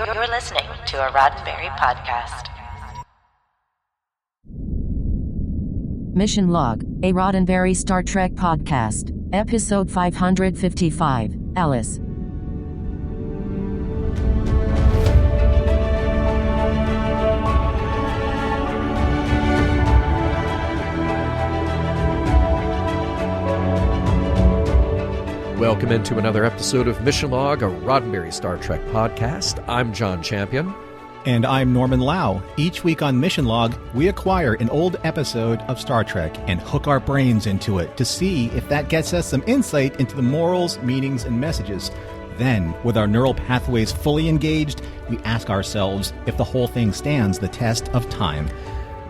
You're listening to a Roddenberry podcast. Mission Log, a Roddenberry Star Trek podcast, episode 555, Alice. Welcome into another episode of Mission Log, a Roddenberry Star Trek podcast. I'm John Champion. And I'm Norman Lau. Each week on Mission Log, we acquire an old episode of Star Trek and hook our brains into it to see if that gets us some insight into the morals, meanings, and messages. Then, with our neural pathways fully engaged, we ask ourselves if the whole thing stands the test of time.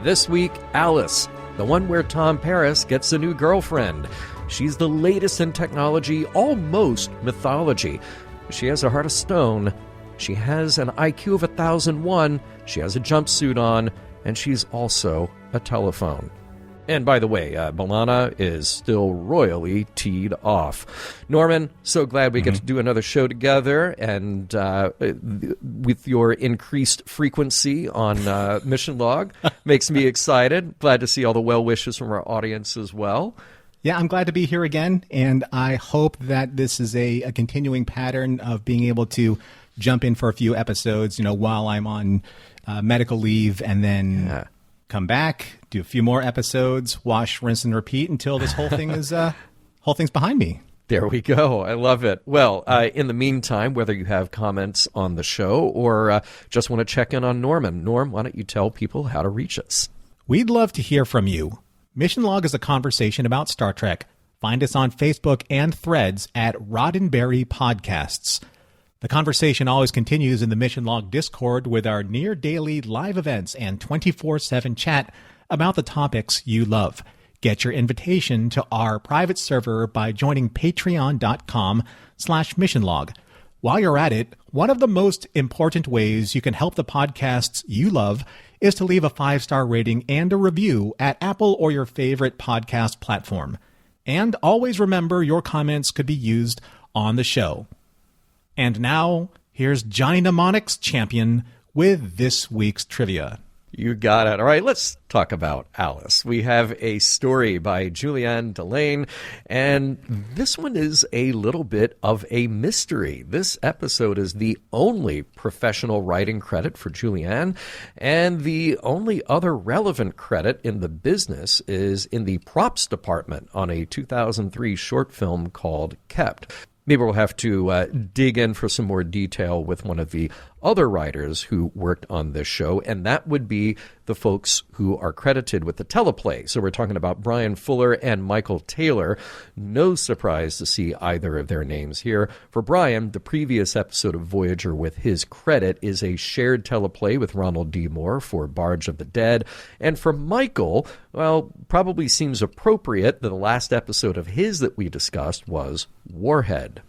This week, Alice, the one where Tom Paris gets a new girlfriend. She's the latest in technology, almost mythology. She has a heart of stone. She has an IQ of 1001. She has a jumpsuit on. And she's also a telephone. And by the way, B'Elanna is still royally teed off. Norman, so glad we get to do another show together. And with your increased frequency on Mission Log, makes me excited. Glad to see all the well wishes from our audience as well. Yeah, I'm glad to be here again, and I hope that this is a continuing pattern of being able to jump in for a few episodes, while I'm on medical leave, and then come back, do a few more episodes, wash, rinse, and repeat until this whole thing is whole thing's behind me. There we go. I love it. Well, in the meantime, whether you have comments on the show or just want to check in on Norman, Norm, why don't you tell people how to reach us? We'd love to hear from you. Mission Log is a conversation about Star Trek. Find us on Facebook and Threads at Roddenberry Podcasts. The conversation always continues in the Mission Log Discord with our near-daily live events and 24/7 chat about the topics you love. Get your invitation to our private server by joining patreon.com/missionlog. While you're at it, one of the most important ways you can help the podcasts you love is to leave a 5-star rating and a review at Apple or your favorite podcast platform. And always remember your comments could be used on the show. And now, here's Johnny Mnemonic's champion with this week's trivia. You got it. All right, let's talk about Alice. We have a story by Julianne Delane, and this one is a little bit of a mystery. This episode is the only professional writing credit for Julianne, and the only other relevant credit in the business is in the props department on a 2003 short film called Kept. Maybe we'll have to dig in for some more detail with one of the other writers who worked on this show, and that would be the folks who are credited with the teleplay. So we're talking about Brian Fuller and Michael Taylor. No surprise to see either of their names here. For Brian, the previous episode of Voyager with his credit is a shared teleplay with Ronald D. Moore for Barge of the Dead. And for Michael, well, probably seems appropriate that the last episode of his that we discussed was Warhead.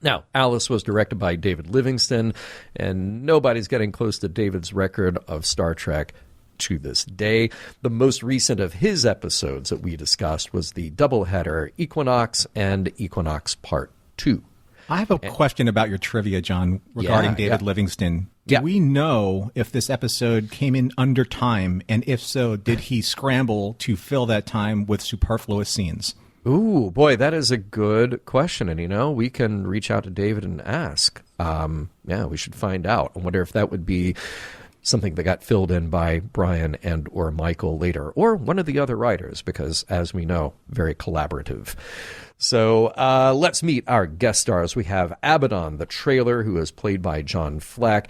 Now, Alice was directed by David Livingston, and nobody's getting close to David's record of Star Trek to this day. The most recent of his episodes that we discussed was the doubleheader Equinox and Equinox Part 2. I have a question about your trivia, John, regarding David Livingston. Do we know if this episode came in under time, and if so, did he scramble to fill that time with superfluous scenes? Ooh, boy, that is a good question. And, we can reach out to David and ask. We should find out. I wonder if that would be something that got filled in by Brian and or Michael later, or one of the other writers, because, as we know, very collaborative. So let's meet our guest stars. We have Abaddon, the trailer, who is played by John Fleck.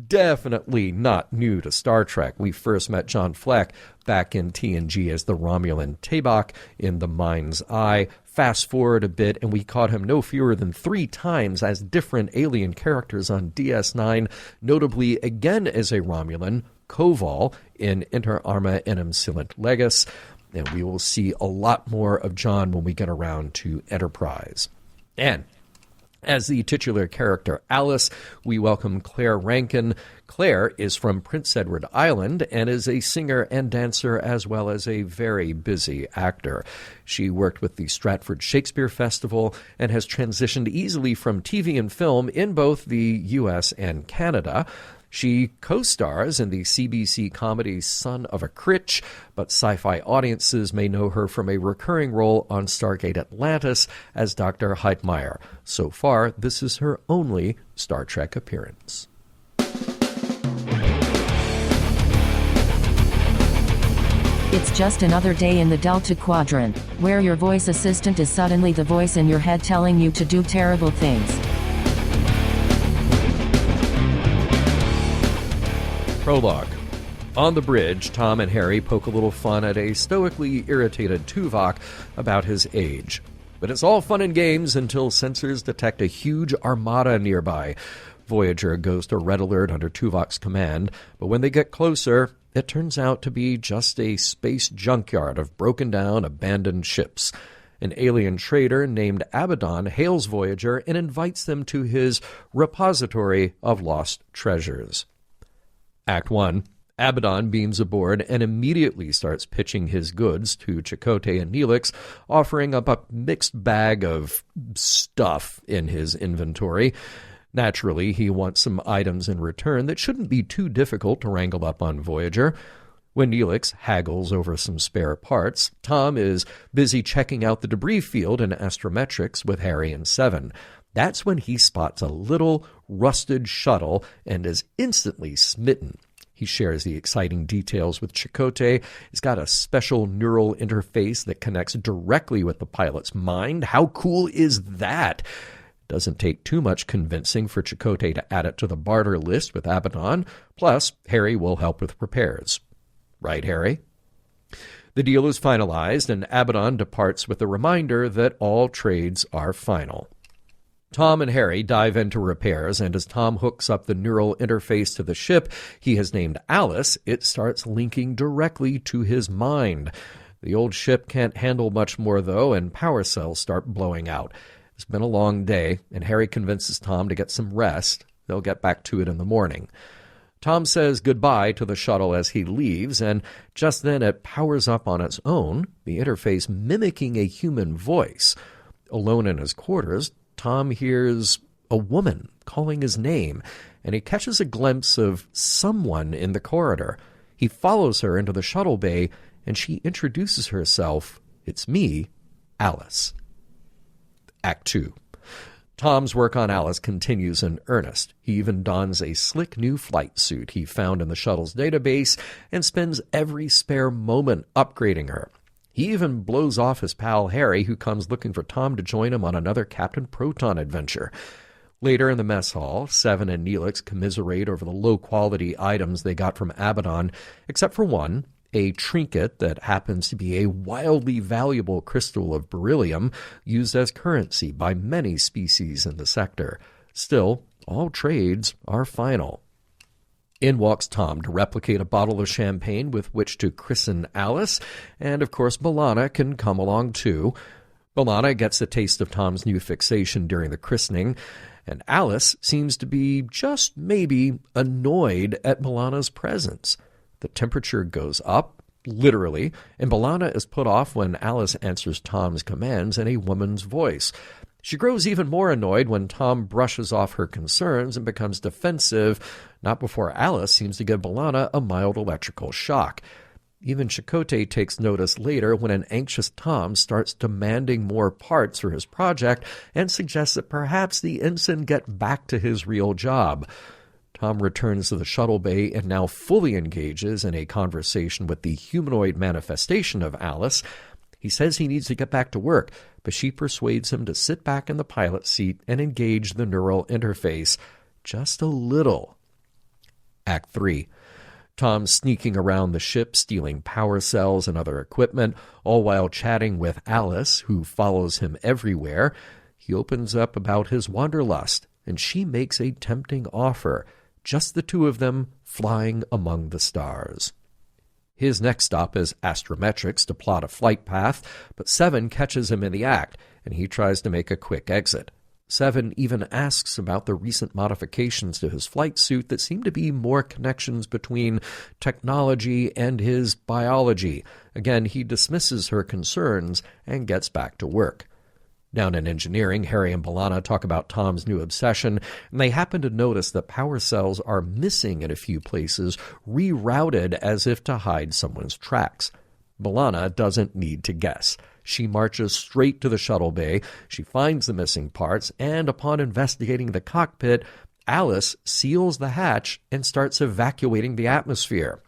Definitely not new to Star Trek. We first met John Fleck back in TNG as the Romulan Tabak in The Mind's Eye. Fast forward a bit, and we caught him no fewer than 3 times as different alien characters on DS9, notably again as a Romulan, Koval, in Inter Arma Enim Silent Legis. And we will see a lot more of John when we get around to Enterprise. And As the titular character Alice, we welcome Claire Rankin. Claire is from Prince Edward Island and is a singer and dancer as well as a very busy actor. She worked with the Stratford Shakespeare Festival and has transitioned easily from TV and film in both the U.S. and Canada. She co-stars in the CBC comedy Son of a Critch, but sci-fi audiences may know her from a recurring role on Stargate Atlantis as Dr. Heitmeyer. So far, this is her only Star Trek appearance. It's just another day in the Delta Quadrant, where your voice assistant is suddenly the voice in your head telling you to do terrible things. Prologue. On the bridge, Tom and Harry poke a little fun at a stoically irritated Tuvok about his age. But it's all fun and games until sensors detect a huge armada nearby. Voyager goes to red alert under Tuvok's command, but when they get closer, it turns out to be just a space junkyard of broken-down, abandoned ships. An alien trader named Abaddon hails Voyager and invites them to his repository of lost treasures. Act 1. Abaddon beams aboard and immediately starts pitching his goods to Chakotay and Neelix, offering up a mixed bag of stuff in his inventory. Naturally, he wants some items in return that shouldn't be too difficult to wrangle up on Voyager. When Neelix haggles over some spare parts, Tom is busy checking out the debris field in astrometrics with Harry and Seven. That's when he spots a little rusted shuttle and is instantly smitten. He shares the exciting details with Chakotay. It's got a special neural interface that connects directly with the pilot's mind. How cool is that? Doesn't take too much convincing for Chakotay to add it to the barter list with Abaddon. Plus, Harry will help with repairs. Right, Harry? The deal is finalized, and Abaddon departs with a reminder that all trades are final. Tom and Harry dive into repairs, and as Tom hooks up the neural interface to the ship he has named Alice, it starts linking directly to his mind. The old ship can't handle much more, though, and power cells start blowing out. It's been a long day, and Harry convinces Tom to get some rest. They'll get back to it in the morning. Tom says goodbye to the shuttle as he leaves, and just then it powers up on its own, the interface mimicking a human voice. Alone in his quarters, Tom hears a woman calling his name, and he catches a glimpse of someone in the corridor. He follows her into the shuttle bay, and she introduces herself. It's me, Alice. Act 2. Tom's work on Alice continues in earnest. He even dons a slick new flight suit he found in the shuttle's database and spends every spare moment upgrading her. He even blows off his pal Harry, who comes looking for Tom to join him on another Captain Proton adventure. Later in the mess hall, Seven and Neelix commiserate over the low-quality items they got from Abaddon, except for one, a trinket that happens to be a wildly valuable crystal of beryllium used as currency by many species in the sector. Still, all trades are final. In walks Tom to replicate a bottle of champagne with which to christen Alice, and of course B'Elanna can come along too. B'Elanna gets a taste of Tom's new fixation during the christening, and Alice seems to be just maybe annoyed at B'Elanna's presence. The temperature goes up, literally, and B'Elanna is put off when Alice answers Tom's commands in a woman's voice. She grows even more annoyed when Tom brushes off her concerns and becomes defensive, not before Alice seems to give B'Elanna a mild electrical shock. Even Chakotay takes notice later when an anxious Tom starts demanding more parts for his project and suggests that perhaps the ensign get back to his real job. Tom returns to the shuttle bay and now fully engages in a conversation with the humanoid manifestation of Alice. He says he needs to get back to work, but she persuades him to sit back in the pilot seat and engage the neural interface. Just a little. Act 3. Tom's sneaking around the ship, stealing power cells and other equipment, all while chatting with Alice, who follows him everywhere. He opens up about his wanderlust, and she makes a tempting offer. Just the two of them flying among the stars. His next stop is astrometrics to plot a flight path, but Seven catches him in the act, and he tries to make a quick exit. Seven even asks about the recent modifications to his flight suit that seem to be more connections between technology and his biology. Again, he dismisses her concerns and gets back to work. Down in engineering, Harry and B'Elanna talk about Tom's new obsession, and they happen to notice that power cells are missing in a few places, rerouted as if to hide someone's tracks. B'Elanna doesn't need to guess. She marches straight to the shuttle bay, she finds the missing parts, and upon investigating the cockpit, Alice seals the hatch and starts evacuating the atmosphere.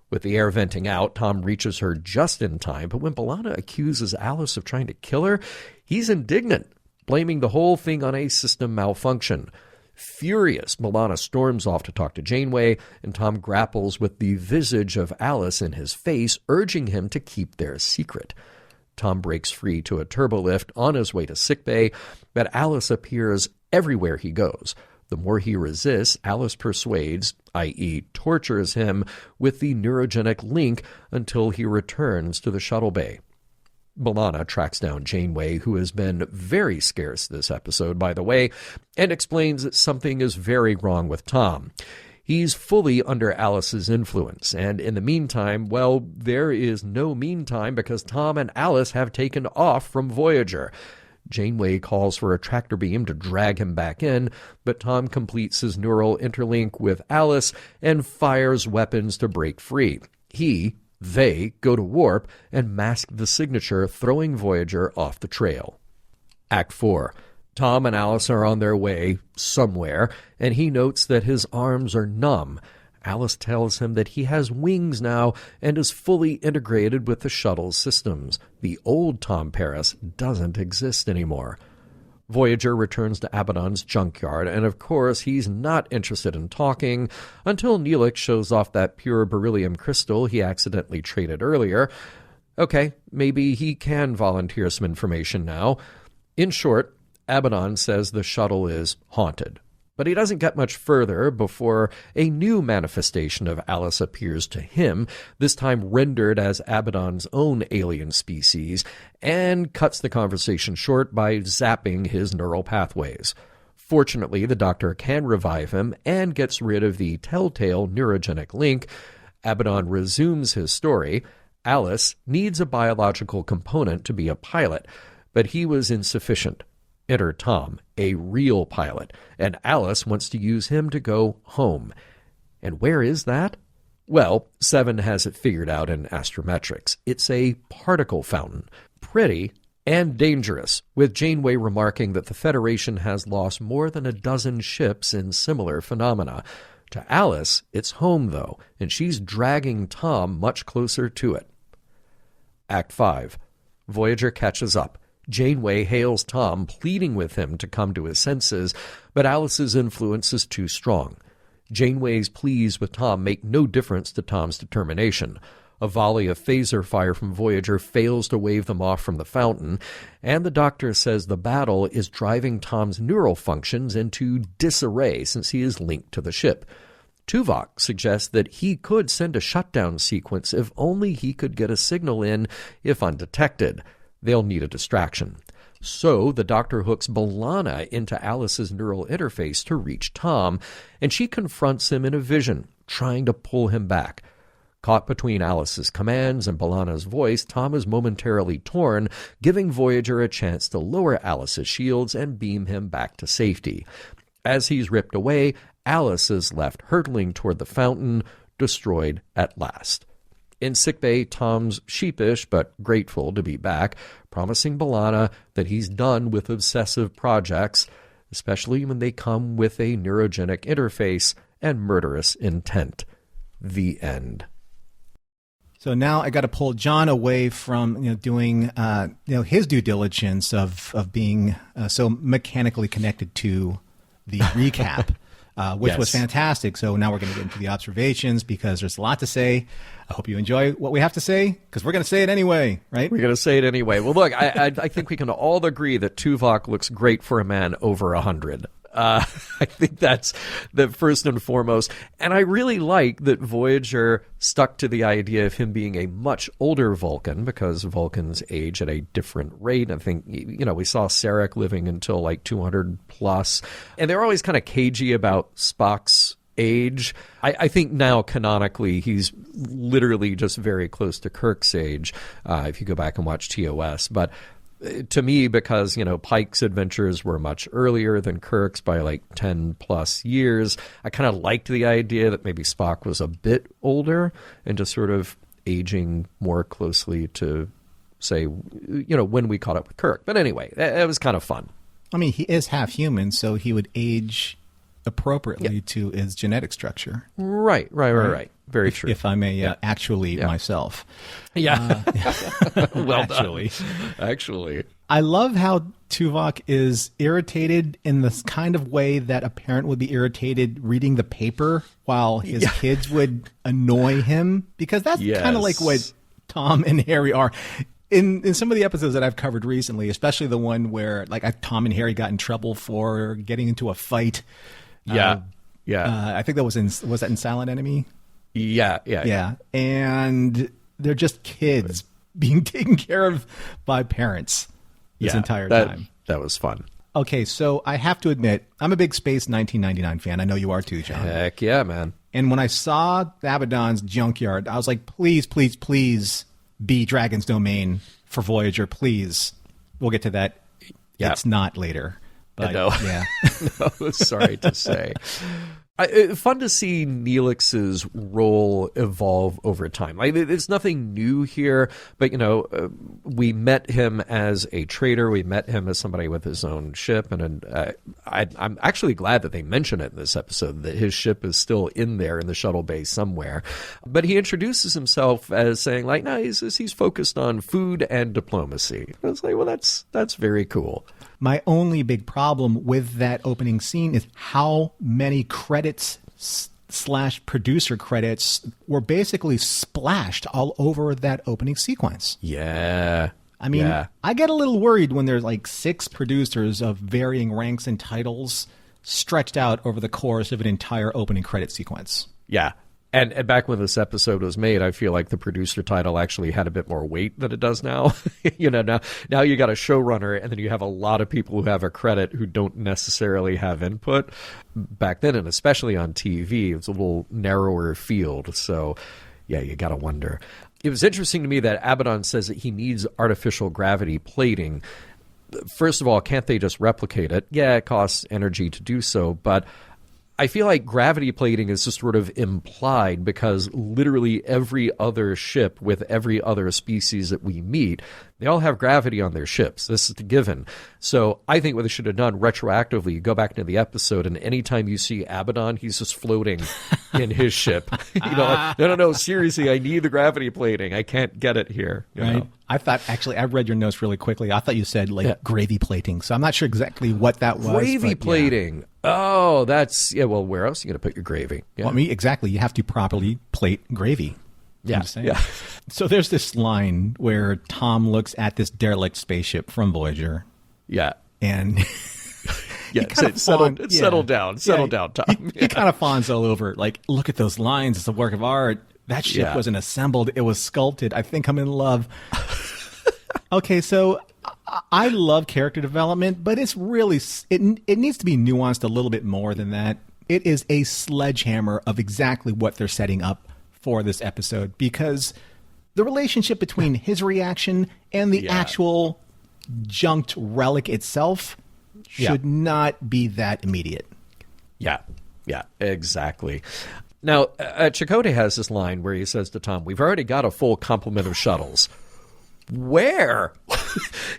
With the air venting out, Tom reaches her just in time, but when B'Elanna accuses Alice of trying to kill her, he's indignant, blaming the whole thing on a system malfunction. Furious, B'Elanna storms off to talk to Janeway, and Tom grapples with the visage of Alice in his face, urging him to keep their secret. Tom breaks free to a turbolift on his way to sickbay, but Alice appears everywhere he goes. The more he resists, Alice persuades, i.e. tortures him, with the neurogenic link until he returns to the shuttle bay. B'Elanna tracks down Janeway, who has been very scarce this episode, by the way, and explains that something is very wrong with Tom. He's fully under Alice's influence, and in the meantime, well, there is no meantime because Tom and Alice have taken off from Voyager. Janeway calls for a tractor beam to drag him back in, but Tom completes his neural interlink with Alice and fires weapons to break free. They go to warp and mask the signature, throwing Voyager off the trail. Act 4. Tom and Alice are on their way somewhere, and he notes that his arms are numb. Alice tells him that he has wings now and is fully integrated with the shuttle's systems. The old Tom Paris doesn't exist anymore. Voyager returns to Abaddon's junkyard, and of course he's not interested in talking until Neelix shows off that pure beryllium crystal he accidentally traded earlier. Okay, maybe he can volunteer some information now. In short, Abaddon says the shuttle is haunted. But he doesn't get much further before a new manifestation of Alice appears to him, this time rendered as Abaddon's own alien species, and cuts the conversation short by zapping his neural pathways. Fortunately, the Doctor can revive him and gets rid of the telltale neurogenic link. Abaddon resumes his story. Alice needs a biological component to be a pilot, but he was insufficient. Enter Tom, a real pilot, and Alice wants to use him to go home. And where is that? Well, Seven has it figured out in astrometrics. It's a particle fountain. Pretty and dangerous, with Janeway remarking that the Federation has lost more than a dozen ships in similar phenomena. To Alice, it's home, though, and she's dragging Tom much closer to it. Act 5. Voyager catches up. Janeway hails Tom, pleading with him to come to his senses, but Alice's influence is too strong. Janeway's pleas with Tom make no difference to Tom's determination. A volley of phaser fire from Voyager fails to wave them off from the fountain, and the Doctor says the battle is driving Tom's neural functions into disarray since he is linked to the ship. Tuvok suggests that he could send a shutdown sequence if only he could get a signal in if undetected. They'll need a distraction. So the Doctor hooks B'Elanna into Alice's neural interface to reach Tom, and she confronts him in a vision, trying to pull him back. Caught between Alice's commands and B'Elanna's voice, Tom is momentarily torn, giving Voyager a chance to lower Alice's shields and beam him back to safety. As he's ripped away, Alice is left hurtling toward the fountain, destroyed at last. In sickbay, Tom's sheepish but grateful to be back, promising B'Elanna that he's done with obsessive projects, especially when they come with a neurogenic interface and murderous intent. The end. So now I got to pull John away from doing his due diligence of being so mechanically connected to the recap, which was fantastic. So now we're going to get into the observations because there's a lot to say. I hope you enjoy what we have to say because we're going to say it anyway, right? We're going to say it anyway. Well, look, I think we can all agree that Tuvok looks great for a man over 100. I think that's the first and foremost. And I really like that Voyager stuck to the idea of him being a much older Vulcan, because Vulcans age at a different rate. I think, we saw Sarek living until like 200 plus. And they're always kind of cagey about Spock's age. I think now canonically he's literally just very close to Kirk's age, if you go back and watch TOS. But to me, because, Pike's adventures were much earlier than Kirk's by like 10 plus years, I kind of liked the idea that maybe Spock was a bit older and just sort of aging more closely to, say, when we caught up with Kirk. But anyway, it was kind of fun. I mean, he is half human, so he would age appropriately to his genetic structure. Right. Very true. If I may actually myself. Yeah. Well actually. done. Actually. I love how Tuvok is irritated in this kind of way that a parent would be irritated reading the paper while his kids would annoy him, because that's kind of like what Tom and Harry are. In some of the episodes that I've covered recently, especially the one where Tom and Harry got in trouble for getting into a fight. I think that was that in Silent Enemy? Yeah. And they're just kids being taken care of by parents this entire time. That was fun. Okay, so I have to admit, I'm a big Space 1999 fan. I know you are too, John. Heck yeah, man. And when I saw Abaddon's junkyard, I was like, please, please, please be Dragon's Domain for Voyager, please. We'll get to that. Yeah. It's not later. But, no. Yeah. No, sorry to say. Fun to see Neelix's role evolve over time. There's nothing new here, but we met him as a trader. We met him as somebody with his own ship, and I'm actually glad that they mention it in this episode, that his ship is still in there in the shuttle bay somewhere. But he introduces himself as saying, no, he's focused on food and diplomacy. I was like, well, that's very cool. My only big problem with that opening scene is how many credits / producer credits were basically splashed all over that opening sequence. Yeah. I mean, I get a little worried when there's 6 producers of varying ranks and titles stretched out over the course of an entire opening credit sequence. Yeah. And back when this episode was made, I feel like the producer title actually had a bit more weight than it does now. Now you got a showrunner, and then you have a lot of people who have a credit who don't necessarily have input. Back then, and especially on TV, it was a little narrower field. So, yeah, you got to wonder. It was interesting to me that Abaddon says that he needs artificial gravity plating. First of all, can't they just replicate it? Yeah, it costs energy to do so, but I feel like gravity plating is just sort of implied, because literally every other ship with every other species that we meet, they all have gravity on their ships. This is the given. So I think what they should have done retroactively, you go back into the episode, and anytime you see Abaddon, he's just floating in his ship. No, seriously, I need the gravity plating. I can't get it here. Right. I thought, actually, I read your notes really quickly. I thought you said gravy plating. So I'm not sure exactly what that was. Gravy plating. Yeah. Oh, that's, well, where else are you going to put your gravy? Yeah. Well, exactly. You have to properly plate gravy. Yeah. So there's this line where Tom looks at this derelict spaceship from Voyager. Yeah. And settle down, Tom. He kind of fawns all over. Look at those lines. It's a work of art. That ship wasn't assembled. It was sculpted. I think I'm in love. Okay, so I love character development, but it's really, it needs to be nuanced a little bit more than that. It is a sledgehammer of exactly what they're setting up for this episode, because the relationship between his reaction and the actual junked relic itself should not be that immediate. Yeah, exactly. Now, Chakotay has this line where he says to Tom, "We've already got a full complement of shuttles." Where?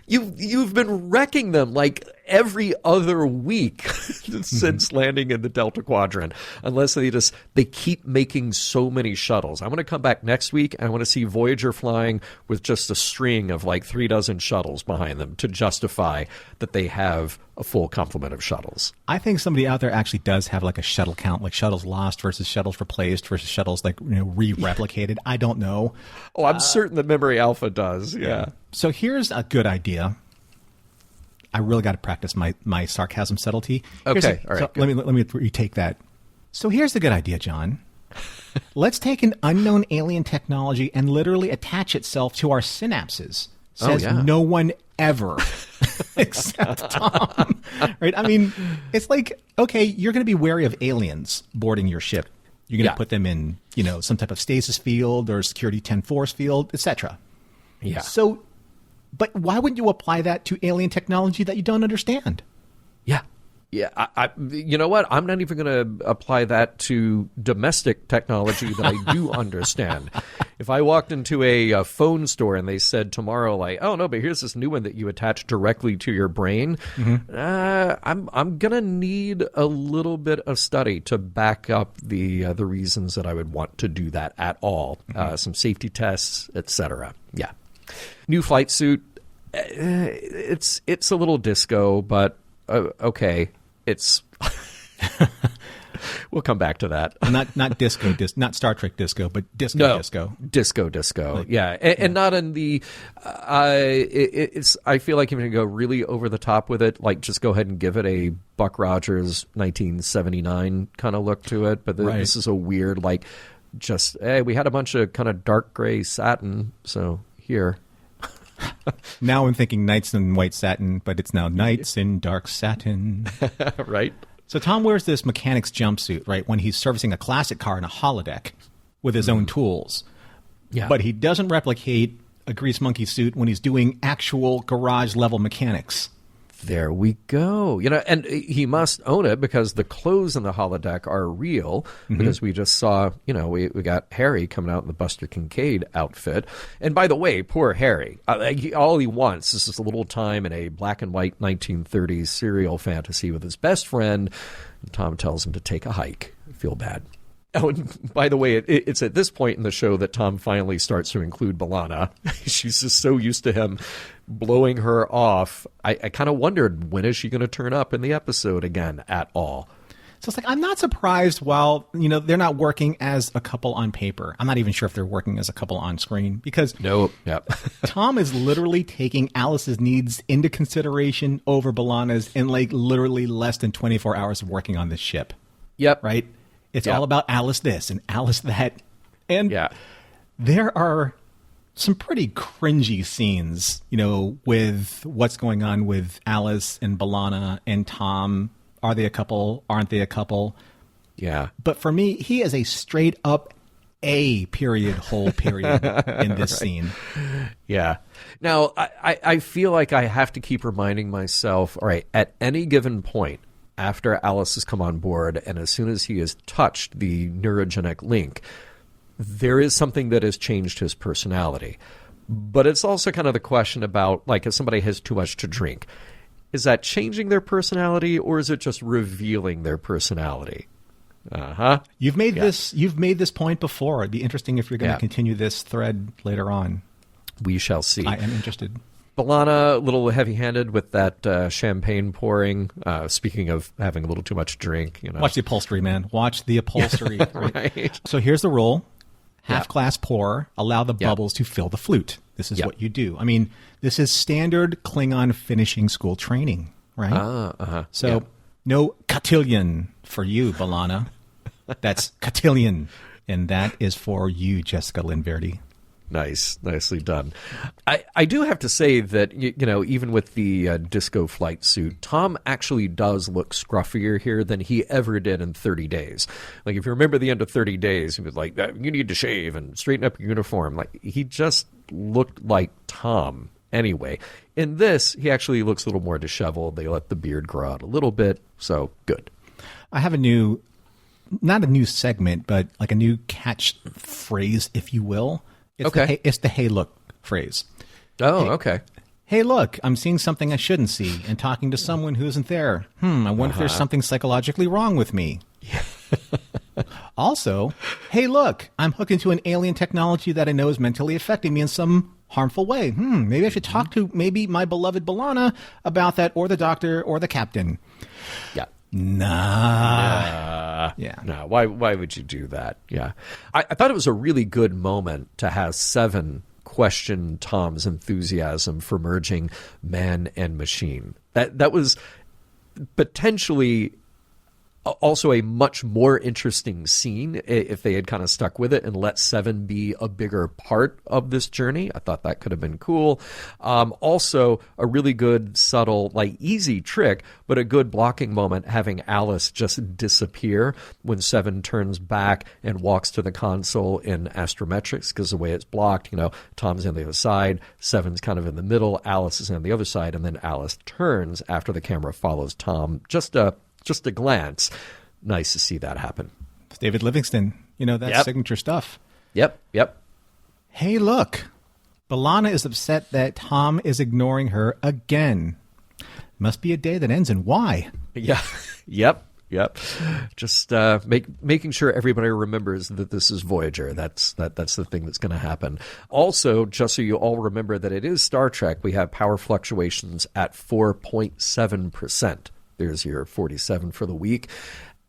You've been wrecking them every other week since landing in the Delta Quadrant, unless they keep making so many shuttles. I want to come back next week, and I want to see Voyager flying with just a string of 3 dozen shuttles behind them to justify that they have a full complement of shuttles. I think somebody out there actually does have a shuttle count, shuttles lost versus shuttles replaced versus shuttles re-replicated. I don't know. Oh, I'm certain that Memory Alpha does. Yeah. So here's a good idea. I really got to practice my sarcasm subtlety. Okay, all right. So let me retake that. So here's the good idea, John. Let's take an unknown alien technology and literally attach itself to our synapses. Says no one ever except Tom. Right? I mean, it's like, okay, you're going to be wary of aliens boarding your ship. You're going to put them in, some type of stasis field or security 10 force field, etc. Yeah. So, but why wouldn't you apply that to alien technology that you don't understand? Yeah. Yeah, you know what? I'm not even going to apply that to domestic technology that I do understand. If I walked into a phone store and they said tomorrow, like, oh, no, but here's this new one that you attach directly to your brain, I'm going to need a little bit of study to back up the reasons that I would want to do that at all. Some safety tests, etc. Yeah. New flight suit, it's a little disco, but okay. It's we'll come back to that. Not disco, not Star Trek disco, but disco. Disco. Like, and not in the. It's. I feel like if you're gonna go really over the top with it, like just go ahead and give it a Buck Rogers 1979 kind of look to it. But this is a weird, like, just we had a bunch of kind of dark gray satin, so here. Now I'm thinking knights in white satin, but it's now knights in dark satin. Right. So Tom wears this mechanic's jumpsuit, right, when he's servicing a classic car in a holodeck with his own tools. Yeah. But he doesn't replicate a grease monkey suit when he's doing actual garage level mechanics. There we go. And he must own it because the clothes in the holodeck are real. Because we just saw, we got Harry coming out in the Buster Kincaid outfit. And by the way, poor Harry, all he wants is just a little time in a black and white 1930s serial fantasy with his best friend. And Tom tells him to take a hike. I feel bad. Oh, and by the way, it's at this point in the show that Tom finally starts to include B'Elanna. She's just so used to him blowing her off. I kind of wondered, when is she going to turn up in the episode again at all? So it's like, I'm not surprised while, they're not working as a couple on paper. I'm not even sure if they're working as a couple on screen because Tom is literally taking Alice's needs into consideration over B'Elanna's in like literally less than 24 hours of working on this ship. Yep. Right? It's all about Alice this and Alice that. And there are some pretty cringy scenes, with what's going on with Alice and B'Elanna and Tom. Are they a couple? Aren't they a couple? Yeah. But for me, he is a straight up whole period in this scene. Yeah. Now, I feel like I have to keep reminding myself, all right, at any given point, after Alice has come on board, and as soon as he has touched the neurogenic link, there is something that has changed his personality. But it's also kind of the question about, like, if somebody has too much to drink, is that changing their personality, or is it just revealing their personality? You've made this point before. It'd be interesting if you're going to continue this thread later on. We shall see. I am interested. B'Elanna, a little heavy-handed with that champagne pouring. Speaking of having a little too much to drink, Watch the upholstery, man. Watch the upholstery. Right. So here's the rule: half-glass pour. Allow the bubbles to fill the flute. This is what you do. I mean, this is standard Klingon finishing school training, right? So no cotillion for you, B'Elanna. That's cotillion, and that is for you, Jessica Lynn Verdi. Nice. Nicely done. I do have to say that, even with the disco flight suit, Tom actually does look scruffier here than he ever did in 30 Days. Like, if you remember the end of 30 Days, he was like, you need to shave and straighten up your uniform. Like, he just looked like Tom anyway. In this, he actually looks a little more disheveled. They let the beard grow out a little bit, so good. I have not a new segment, but like a new catchphrase, if you will. It's the hey look phrase. Oh, okay. Hey look, I'm seeing something I shouldn't see and talking to someone who isn't there. I wonder if there's something psychologically wrong with me. Also, hey look, I'm hooked into an alien technology that I know is mentally affecting me in some harmful way. Maybe I should talk to my beloved B'Elanna about that, or the doctor, or the captain. Yeah. Nah. Yeah. No, why would you do that? Yeah. I thought it was a really good moment to have Seven question Tom's enthusiasm for merging man and machine. That was potentially also a much more interesting scene if they had kind of stuck with it and let Seven be a bigger part of this journey. I thought that could have been cool. Also, a really good, subtle, like easy trick, but a good blocking moment, having Alice just disappear when Seven turns back and walks to the console in astrometrics, because the way it's blocked, Tom's on the other side, Seven's kind of in the middle, Alice is on the other side, and then Alice turns after the camera follows Tom. Just a glance. Nice to see that happen. It's David Livingston. That's signature stuff. Yep. Hey, look. B'Elanna is upset that Tom is ignoring her again. Must be a day that ends in Y. Yeah. Yep. Just making sure everybody remembers that this is Voyager. That's the thing that's going to happen. Also, just so you all remember that it is Star Trek, we have power fluctuations at 4.7%. There's your 47 for the week.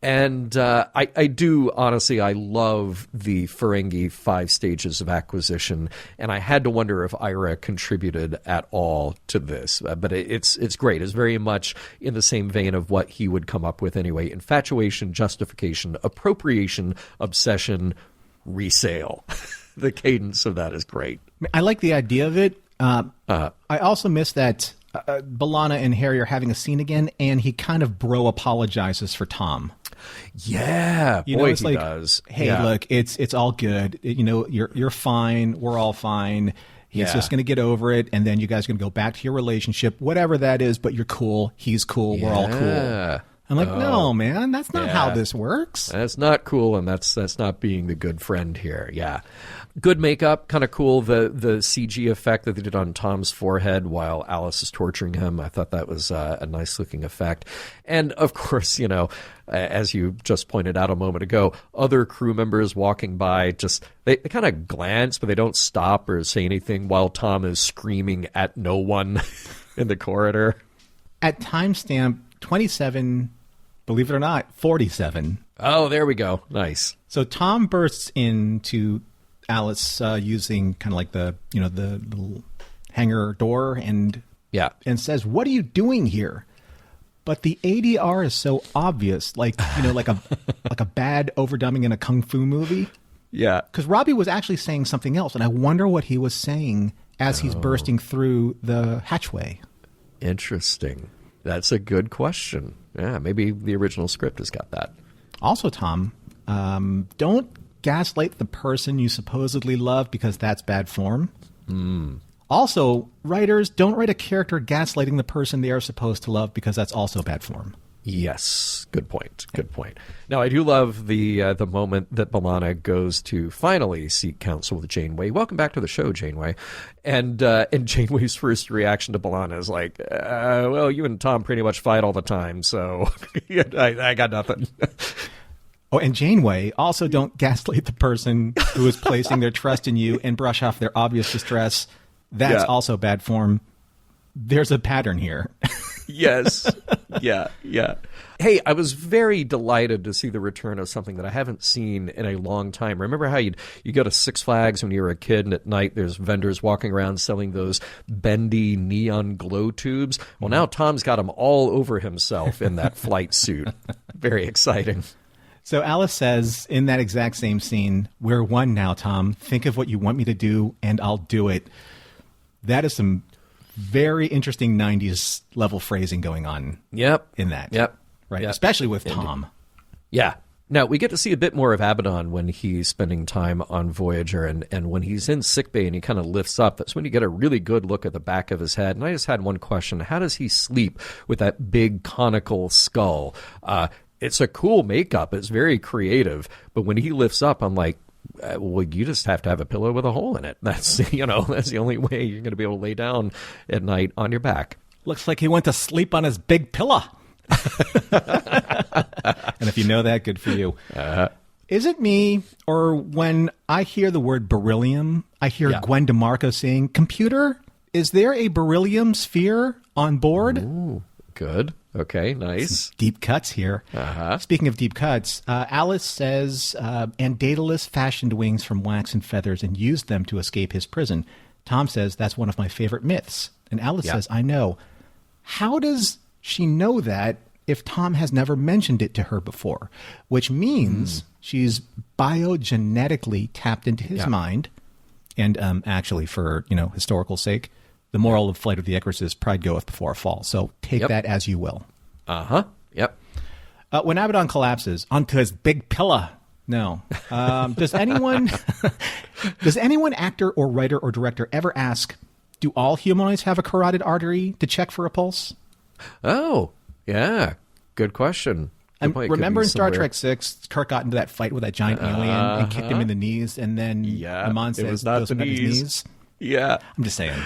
And I do, honestly, I love the Ferengi 5 stages of acquisition. And I had to wonder if Ira contributed at all to this. But it's great. It's very much in the same vein of what he would come up with anyway. Infatuation, justification, appropriation, obsession, resale. The cadence of that is great. I like the idea of it. I also miss that B'Elanna and Harry are having a scene again, and he kind of bro apologizes for Tom. Yeah, boy, he does. Hey, look, it's all good. You're fine. We're all fine. He's just going to get over it, and then you guys are going to go back to your relationship, whatever that is. But you're cool. He's cool. We're all cool. I'm like, no, man, that's not how this works. That's not cool, and that's not being the good friend here. Yeah. Good makeup, kind of cool. The CG effect that they did on Tom's forehead while Alice is torturing him, I thought that was a nice looking effect. And of course, as you just pointed out a moment ago, other crew members walking by, they kind of glance, but they don't stop or say anything while Tom is screaming at no one in the corridor. At timestamp 27, believe it or not, 47. Oh, there we go. Nice. So Tom bursts into Alice using kind of like the little hangar door and says, "What are you doing here?" But the ADR is so obvious, like like a bad overdubbing in a kung fu movie. Yeah, because Robbie was actually saying something else, and I wonder what he was saying as he's bursting through the hatchway. Interesting. That's a good question. Yeah, maybe the original script has got that. Also, Tom, don't gaslight the person you supposedly love, because that's bad form. Also, writers, don't write a character gaslighting the person they are supposed to love, because that's also bad form. Yes, good point. Now, I do love the moment that B'Elanna goes to finally seek counsel with Janeway. Welcome back to the show, Janeway. And Janeway's first reaction to B'Elanna is like, well, you and Tom pretty much fight all the time, so I got nothing. Oh, and Janeway, also don't gaslight the person who is placing their trust in you and brush off their obvious distress. That's also bad form. There's a pattern here. Yes. Yeah. Hey, I was very delighted to see the return of something that I haven't seen in a long time. Remember how you go to Six Flags when you were a kid, and at night there's vendors walking around selling those bendy neon glow tubes? Well, now Tom's got them all over himself in that flight suit. Very exciting. So Alice says in that exact same scene, "We're one now, Tom. Think of what you want me to do, and I'll do it." That is some very interesting 90s level phrasing going on. In that. Right. Yep. Especially with Tom. Yeah. Now, we get to see a bit more of Abaddon when he's spending time on Voyager, and when he's in sickbay and he kind of lifts up, that's when you get a really good look at the back of his head. And I just had one question. How does he sleep with that big conical skull? It's a cool makeup. It's very creative. But when he lifts up, I'm like, well, you just have to have a pillow with a hole in it. That's that's the only way you're going to be able to lay down at night on your back. Looks like he went to sleep on his big pillow. And if you know that, good for you. Is it me, or when I hear the word beryllium, I hear Gwen DeMarco saying, "Computer, is there a beryllium sphere on board?" Ooh, good. Okay, nice. Some deep cuts here. Speaking of deep cuts, Alice says, and Daedalus fashioned wings from wax and feathers and used them to escape his prison. Tom says, that's one of my favorite myths. And Alice says, I know. how does she know that if Tom has never mentioned it to her before? Which means she's biogenetically tapped into his mind. And actually, for historical sake, the moral of Flight of the Icarus is pride goeth before a fall. So take that as you will. Yep. When Abaddon collapses onto his big pillar. No. Does anyone, actor or writer or director, ever ask, do all humanoids have a carotid artery to check for a pulse? Oh, yeah. Good question. Remember in Star Trek VI, Kirk got into that fight with that giant alien and kicked him in the knees, and then Amon says those are not his knees? Yeah. I'm just saying.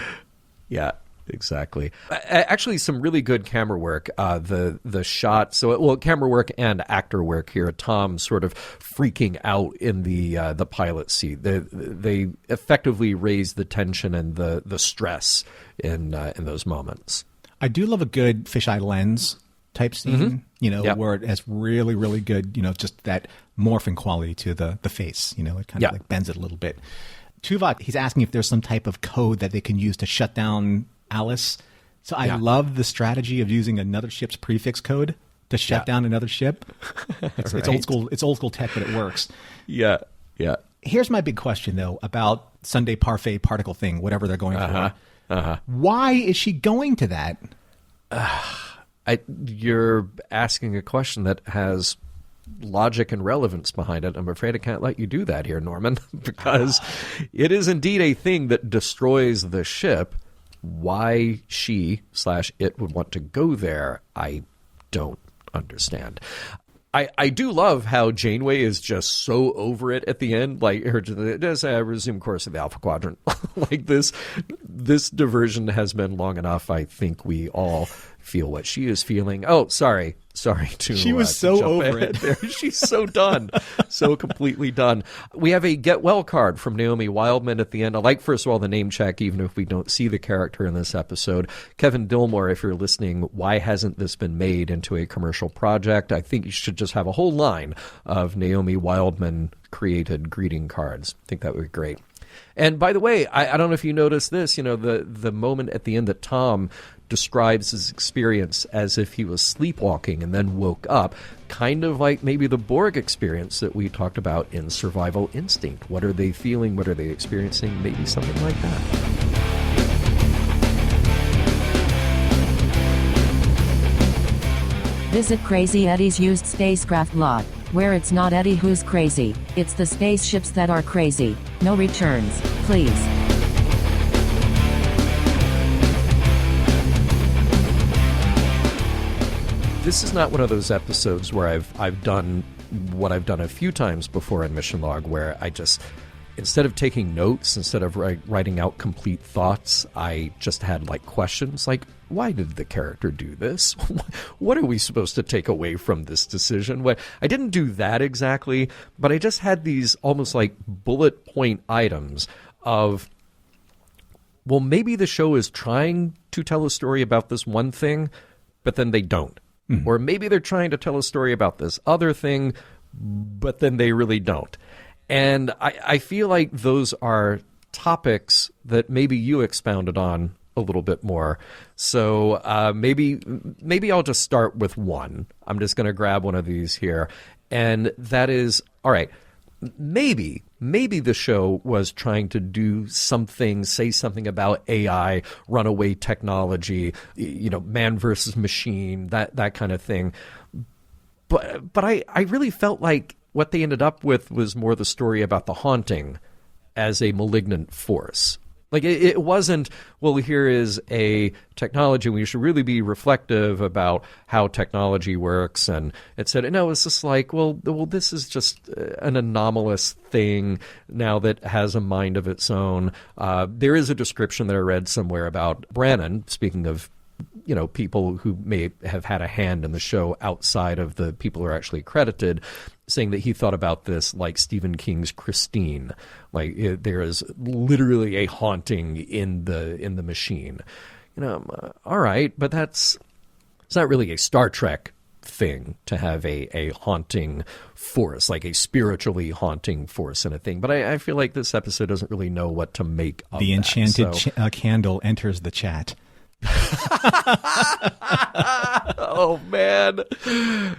Yeah. Exactly. Actually, some really good camera work. The shot. So, camera work and actor work here. Tom sort of freaking out in the pilot seat. They effectively raise the tension and the stress in those moments. I do love a good fisheye lens type scene. Where it has really, really good. Just that morphing quality to the face. It kind of like bends it a little bit. Tuvok, he's asking if there's some type of code that they can use to shut down Alice. So I love the strategy of using another ship's prefix code to shut down another ship. It's old school. It's old school tech, but it works. Yeah. Here's my big question though about Sunday Parfait particle thing, whatever they're going for. Why is she going to that? You're asking a question that has logic and relevance behind it. I'm afraid I can't let you do that here, Norman, because it is indeed a thing that destroys the ship. Why she/it would want to go there, I don't understand. I do love how Janeway is just so over it at the end. Like, her does resume course of the Alpha Quadrant. Like, this diversion has been long enough. I think we all feel what she is feeling. Oh, sorry to she was so over it there. She's so done, so completely done. We have a get well card from Naomi Wildman at the end. I like, first of all, the name check, even if we don't see the character in this episode. Kevin Dillmore, if you're listening, why hasn't this been made into a commercial project? I think you should just have a whole line of Naomi Wildman created greeting cards. I think that would be great. And by the way, I don't know if you noticed this, the moment at the end that Tom describes his experience as if he was sleepwalking and then woke up, kind of like maybe the Borg experience that we talked about in Survival Instinct. What are they feeling? What are they experiencing? Maybe something like that. Visit Crazy Eddie's used spacecraft lot, where it's not Eddie who's crazy, it's the spaceships that are crazy. No returns, please. This is not one of those episodes where I've done what I've done a few times before in Mission Log, where I just, instead of taking notes, instead of writing out complete thoughts, I just had like questions like, why did the character do this? What are we supposed to take away from this decision? I didn't do that exactly, but I just had these almost like bullet point items of, well, maybe the show is trying to tell a story about this one thing, but then they don't. Mm-hmm. Or maybe they're trying to tell a story about this other thing, but then they really don't. And I feel like those are topics that maybe you expounded on a little bit more. So maybe I'll just start with one. I'm just going to grab one of these here. And that is, all right, maybe the show was trying to do something, say something about AI, runaway technology, man versus machine, that kind of thing. But I really felt like what they ended up with was more the story about the haunting as a malignant force. Like, it wasn't, well, here is a technology, we should really be reflective about how technology works, and it said, no, it's just like, well, this is just an anomalous thing now that has a mind of its own. There is a description that I read somewhere about Brannon, speaking of people who may have had a hand in the show outside of the people who are actually credited, saying that he thought about this like Stephen King's Christine. Like, there is literally a haunting in the machine. All right, but it's not really a Star Trek thing to have a haunting force, like a spiritually haunting force in a thing. But I feel like this episode doesn't really know what to make of the that. enchanted candle enters the chat. Oh man,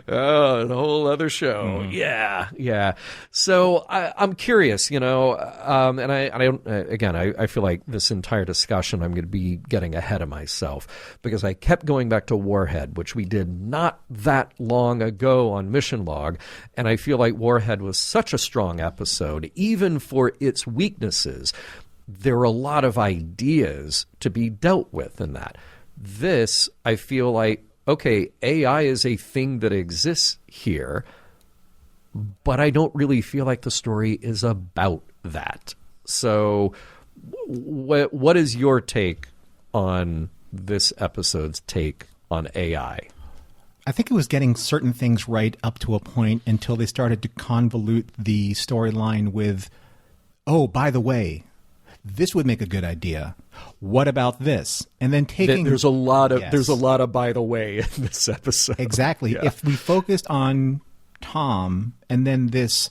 a whole other show. Yeah. So I'm curious, and I don't. Again, I feel like this entire discussion I'm going to be getting ahead of myself because I kept going back to Warhead, which we did not that long ago on Mission Log, and I feel like Warhead was such a strong episode, even for its weaknesses. There are a lot of ideas to be dealt with in that. This, I feel like, okay, AI is a thing that exists here, but I don't really feel like the story is about that. So what is your take on this episode's take on AI? I think it was getting certain things right up to a point until they started to convolute the storyline with, oh, by the way, this would make a good idea. What about this? And then taking there's a lot of by the way in this episode. Exactly. Yeah. If we focused on Tom and then this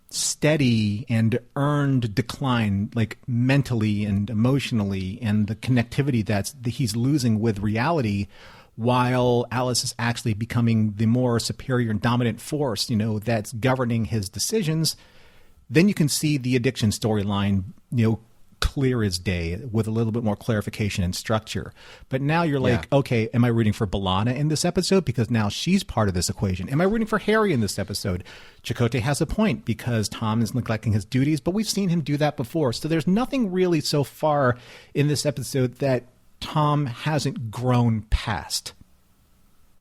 steady and earned decline, like mentally and emotionally, and the connectivity that he's losing with reality, while Alice is actually becoming the more superior and dominant force, that's governing his decisions, then you can see the addiction storyline, clear as day with a little bit more clarification and structure. But now you're like, okay, am I rooting for B'Elanna in this episode? Because now she's part of this equation. Am I rooting for Harry in this episode? Chakotay has a point because Tom is neglecting his duties, but we've seen him do that before. So there's nothing really so far in this episode that Tom hasn't grown past.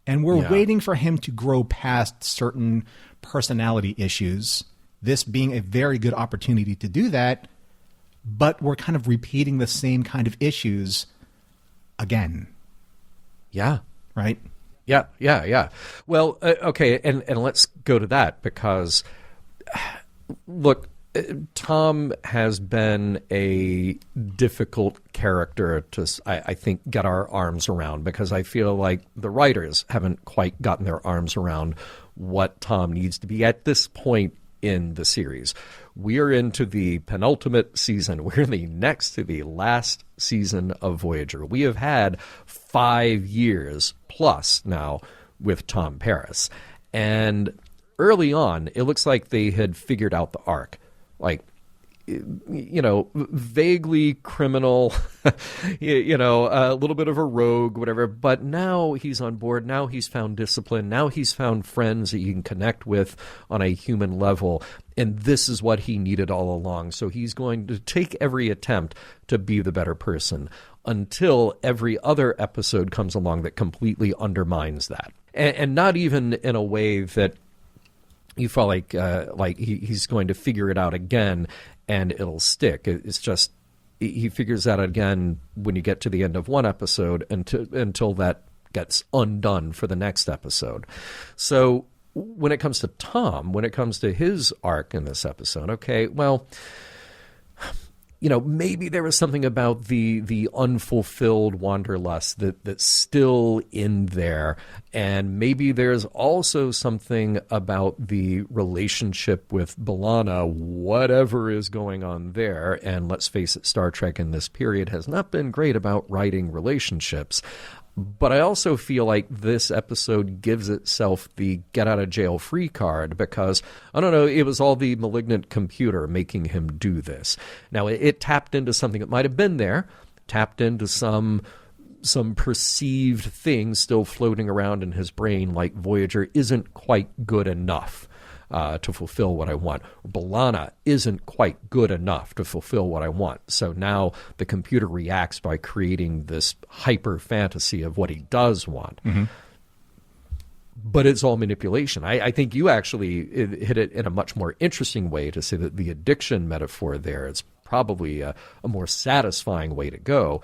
And we're waiting for him to grow past certain personality issues, this being a very good opportunity to do that. But we're kind of repeating the same kind of issues again. Yeah. Right? Yeah. Well, okay, and let's go to that because, look, Tom has been a difficult character to, I think, get our arms around because I feel like the writers haven't quite gotten their arms around what Tom needs to be at this point in the series. We are into the penultimate season. We're in the next to the last season of Voyager. We have had 5 years plus now with Tom Paris. And early on, it looks like they had figured out the arc. Like, vaguely criminal, a little bit of a rogue, whatever. But now he's on board. Now he's found discipline. Now he's found friends that he can connect with on a human level. And this is what he needed all along. So he's going to take every attempt to be the better person until every other episode comes along that completely undermines that. And not even in a way that you feel like he's going to figure it out again and it'll stick. It's just he figures that out again when you get to the end of one episode until that gets undone for the next episode. So when it comes to Tom, when it comes to his arc in this episode, okay, well, maybe there was something about the unfulfilled wanderlust that's still in there. And maybe there's also something about the relationship with B'Elanna, whatever is going on there. And let's face it, Star Trek in this period has not been great about writing relationships. But I also feel like this episode gives itself the get-out-of-jail-free card because, I don't know, it was all the malignant computer making him do this. Now, it tapped into something that might have been there, tapped into some perceived thing still floating around in his brain, like Voyager isn't quite good enough to fulfill what I want. B'Elanna isn't quite good enough to fulfill what I want. So now the computer reacts by creating this hyper fantasy of what he does want. Mm-hmm. But it's all manipulation. I think you actually hit it in a much more interesting way to say that the addiction metaphor there is probably a more satisfying way to go.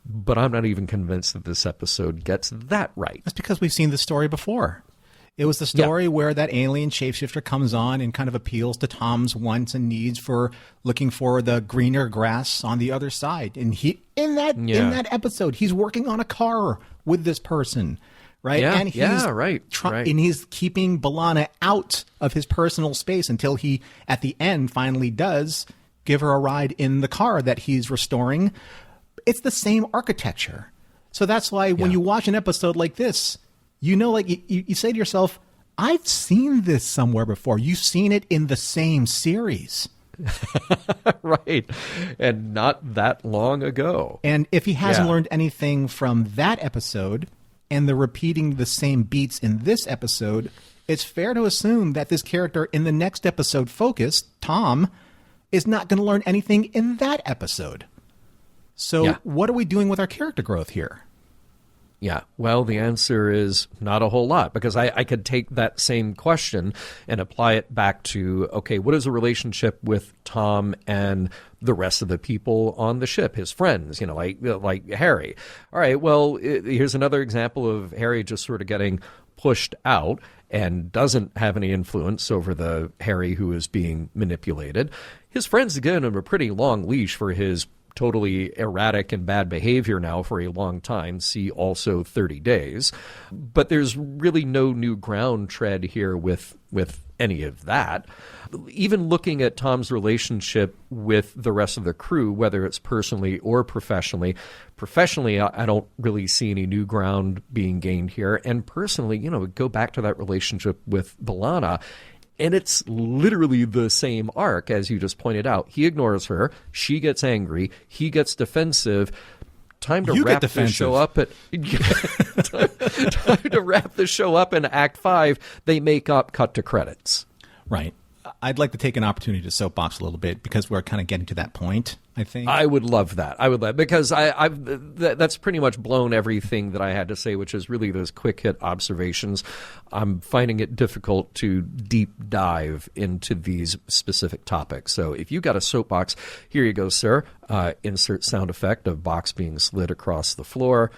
But I'm not even convinced that this episode gets that right. That's because we've seen this story before. It was the story where that alien shapeshifter comes on and kind of appeals to Tom's wants and needs for looking for the greener grass on the other side. And he in that episode, he's working on a car with this person, right? Yeah, and he's right. And he's keeping B'Elanna out of his personal space until he, at the end, finally does give her a ride in the car that he's restoring. It's the same architecture. So that's why when you watch an episode like this, you know, like you say to yourself, I've seen this somewhere before. You've seen it in the same series. Right. And not that long ago. And if he hasn't learned anything from that episode and they're repeating the same beats in this episode, it's fair to assume that this character in the next episode, Focus, Tom, is not going to learn anything in that episode. So what are we doing with our character growth here? Yeah, well, the answer is not a whole lot, because I could take that same question and apply it back to, okay, what is the relationship with Tom and the rest of the people on the ship, his friends, you know, like Harry. All right, well, here's another example of Harry just sort of getting pushed out and doesn't have any influence over the Harry who is being manipulated. His friends have given him a pretty long leash for his totally erratic and bad behavior now for a long time. See also 30 Days. But there's really no new ground tread here with any of that. Even looking at Tom's relationship with the rest of the crew, whether it's personally or professionally, I don't really see any new ground being gained here. And personally, you know, go back to that relationship with B'Elanna, and it's literally the same arc, as you just pointed out. He ignores her. She gets angry. He gets defensive. Time to wrap the show up at time to wrap the show up in Act 5. They make up, cut to credits. Right. I'd like to take an opportunity to soapbox a little bit, because we're kind of getting to that point, I think. I would love that. Because that's pretty much blown everything that I had to say, which is really those quick hit observations. I'm finding it difficult to deep dive into these specific topics. So if you got a soapbox, here you go, sir. Insert sound effect of box being slid across the floor.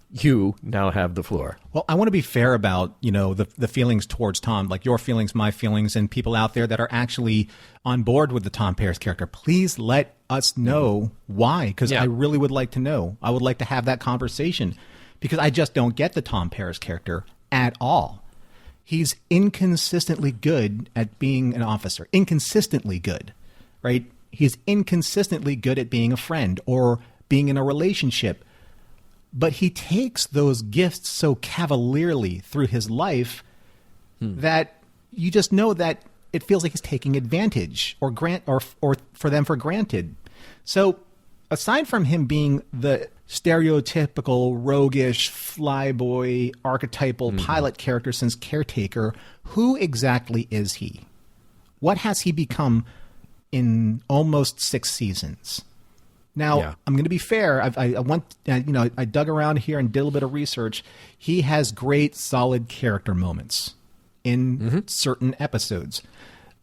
You now have the floor. Well, I want to be fair about, you know, the feelings towards Tom, like your feelings, my feelings, and people out there that are actually on board with the Tom Paris character. Please let us know why, because I really would like to know. I would like to have that conversation, because I just don't get the Tom Paris character at all. He's inconsistently good at being an officer. Inconsistently good, right? He's inconsistently good at being a friend or being in a relationship. But he takes those gifts so cavalierly through his life that you just know that it feels like he's taking advantage or for them for granted. So aside from him being the stereotypical roguish flyboy archetypal pilot character since Caretaker, who exactly is he? What has he become in almost 6 seasons? Now, I'm going to be fair. I dug around here and did a little bit of research. He has great, solid character moments in certain episodes.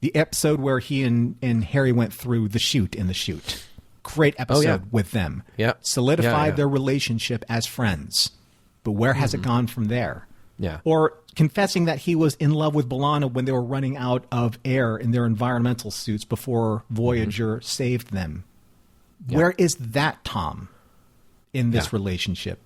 The episode where he and Harry went through the chute in the chute. Great episode with them. Solidified their relationship as friends. But where has it gone from there? Or confessing that he was in love with B'Elanna when they were running out of air in their environmental suits before Voyager saved them. Where is that Tom in this relationship?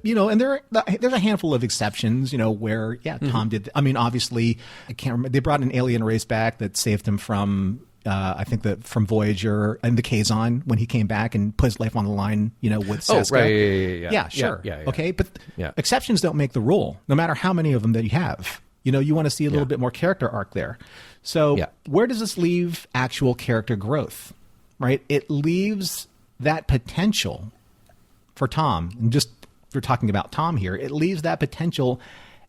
You know, and there's a handful of exceptions, you know, where, Tom did. I mean, obviously, I can't remember. They brought an alien race back that saved him from, from Voyager and the Kazon when he came back and put his life on the line, you know, with Seska. Oh, right. Yeah, sure. Okay, but exceptions don't make the rule, no matter how many of them that you have. You know, you want to see a little bit more character arc there. So where does this leave actual character growth? Right? It leaves that potential for Tom, and just if we're talking about Tom here, it leaves that potential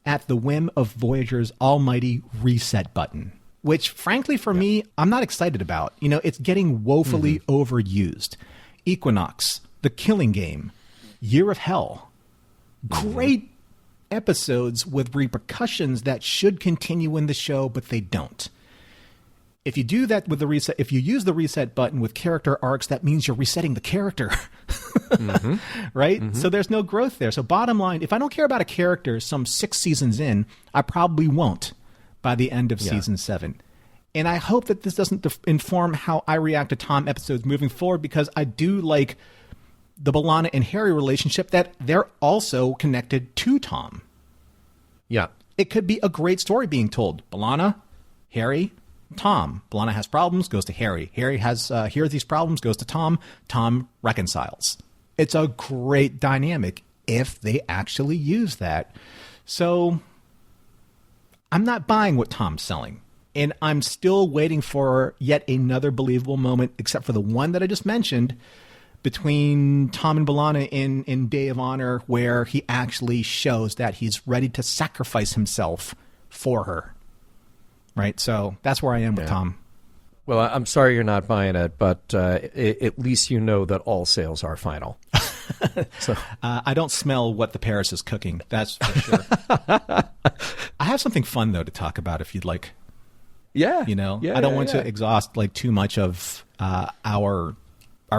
at the whim of Voyager's almighty reset button, which frankly for me, I'm not excited about. You know, it's getting woefully overused. Equinox, The Killing Game, Year of Hell, great episodes with repercussions that should continue in the show, but they don't. If you do that with the reset, if you use the reset button with character arcs, that means you're resetting the character, right? So there's no growth there. So bottom line, if I don't care about a character some 6 seasons in, I probably won't by the end of season 7. And I hope that this doesn't inform how I react to Tom episodes moving forward, because I do like the B'Elanna and Harry relationship, that they're also connected to Tom. Yeah. It could be a great story being told. B'Elanna, Harry, Tom. B'Elanna has problems, goes to Harry. Harry has hears these problems, goes to Tom. Tom reconciles. It's a great dynamic if they actually use that. So I'm not buying what Tom's selling. And I'm still waiting for yet another believable moment, except for the one that I just mentioned, between Tom and B'Elanna in Day of Honor, where he actually shows that he's ready to sacrifice himself for her. Right? So that's where I am with Tom. Well, I'm sorry you're not buying it, but at least you know that all sales are final. So I don't smell what the Paris is cooking. That's for sure. I have something fun, though, to talk about if you'd like. Yeah. I don't want to exhaust like too much of our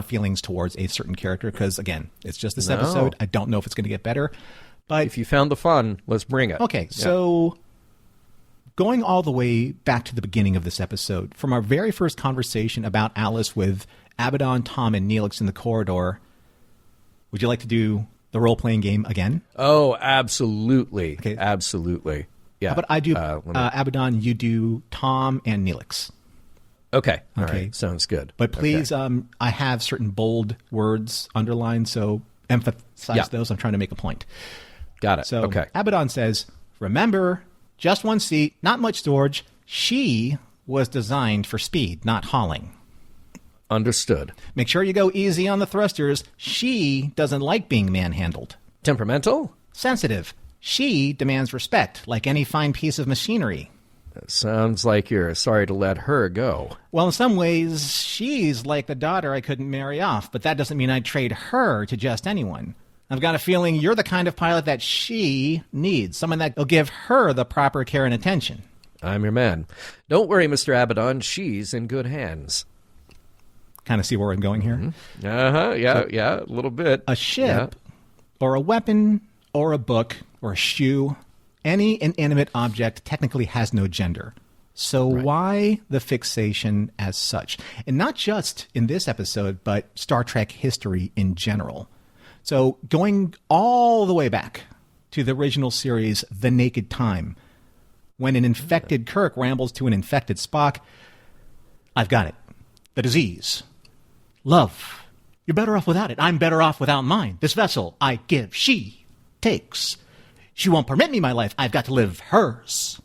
feelings towards a certain character because, again, it's just this episode. I don't know if it's going to get better. But if you found the fun, let's bring it. Okay, so going all the way back to the beginning of this episode, from our very first conversation about Alice with Abaddon, Tom, and Neelix in the corridor, would you like to do the role-playing game again? Oh, absolutely. Okay. Absolutely. Yeah. How about I do Abaddon, you do Tom and Neelix. Okay. All right. Sounds good. But please, I have certain bold words underlined, so emphasize those. I'm trying to make a point. Got it. So okay. Abaddon says, remember, just one seat, not much storage. She was designed for speed, not hauling. Understood. Make sure you go easy on the thrusters. She doesn't like being manhandled. Temperamental? Sensitive. She demands respect, like any fine piece of machinery. Sounds like you're sorry to let her go. Well, in some ways, she's like the daughter I couldn't marry off, but that doesn't mean I'd trade her to just anyone. I've got a feeling you're the kind of pilot that she needs, someone that will give her the proper care and attention. I'm your man. Don't worry, Mr. Abaddon. She's in good hands. Kind of see where I'm going here? Mm-hmm. Yeah, a little bit. A ship, or a weapon, or a book, or a shoe, any inanimate object technically has no gender. So why the fixation as such? And not just in this episode, but Star Trek history in general. So going all the way back to the original series, The Naked Time, when an infected Kirk rambles to an infected Spock, I've got it. The disease. Love. You're better off without it. I'm better off without mine. This vessel I give, she takes. She won't permit me my life. I've got to live hers.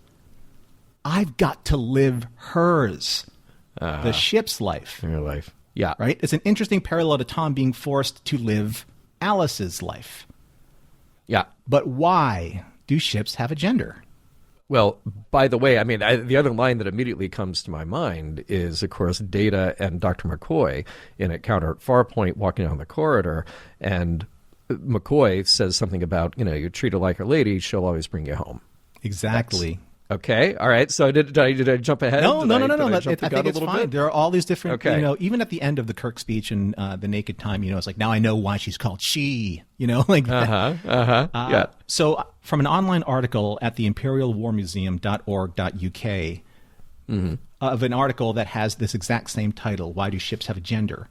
I've got to live hers. The ship's life. Your life. Yeah. Right? It's an interesting parallel to Tom being forced to live Alice's life. Yeah. But why do ships have a gender? Well, by the way, I mean, the other line that immediately comes to my mind is, of course, Data and Dr. McCoy in Encounter at Farpoint walking down the corridor, and McCoy says something about, you treat her like a lady, she'll always bring you home. Exactly. Okay. All right. So did I jump ahead? No. I think it's fine. Bit? There are all these different, even at the end of the Kirk speech in The Naked Time, it's like, now I know why she's called she, like that. Yeah. So from an online article at the imperialwarmuseum.org.uk, of an article that has this exact same title, Why Do Ships Have a Gender?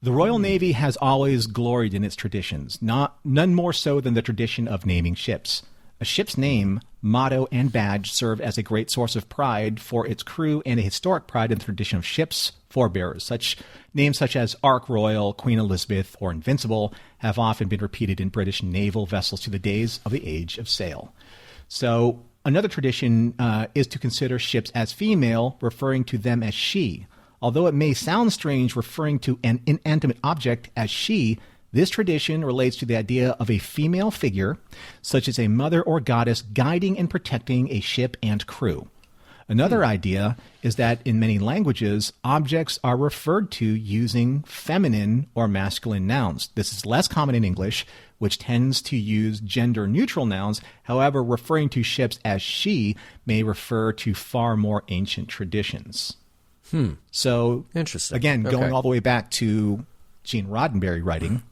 The Royal Navy has always gloried in its traditions, none more so than the tradition of naming ships. A ship's name, motto, and badge serve as a great source of pride for its crew and a historic pride in the tradition of ships' forebearers. Such names such as Ark Royal, Queen Elizabeth, or Invincible have often been repeated in British naval vessels to the days of the Age of Sail. So another tradition is to consider ships as female, referring to them as she. Although it may sound strange referring to an inanimate object as she, this tradition relates to the idea of a female figure, such as a mother or goddess, guiding and protecting a ship and crew. Another idea is that in many languages, objects are referred to using feminine or masculine nouns. This is less common in English, which tends to use gender-neutral nouns. However, referring to ships as she may refer to far more ancient traditions. So, interesting. Again, going all the way back to Gene Roddenberry writing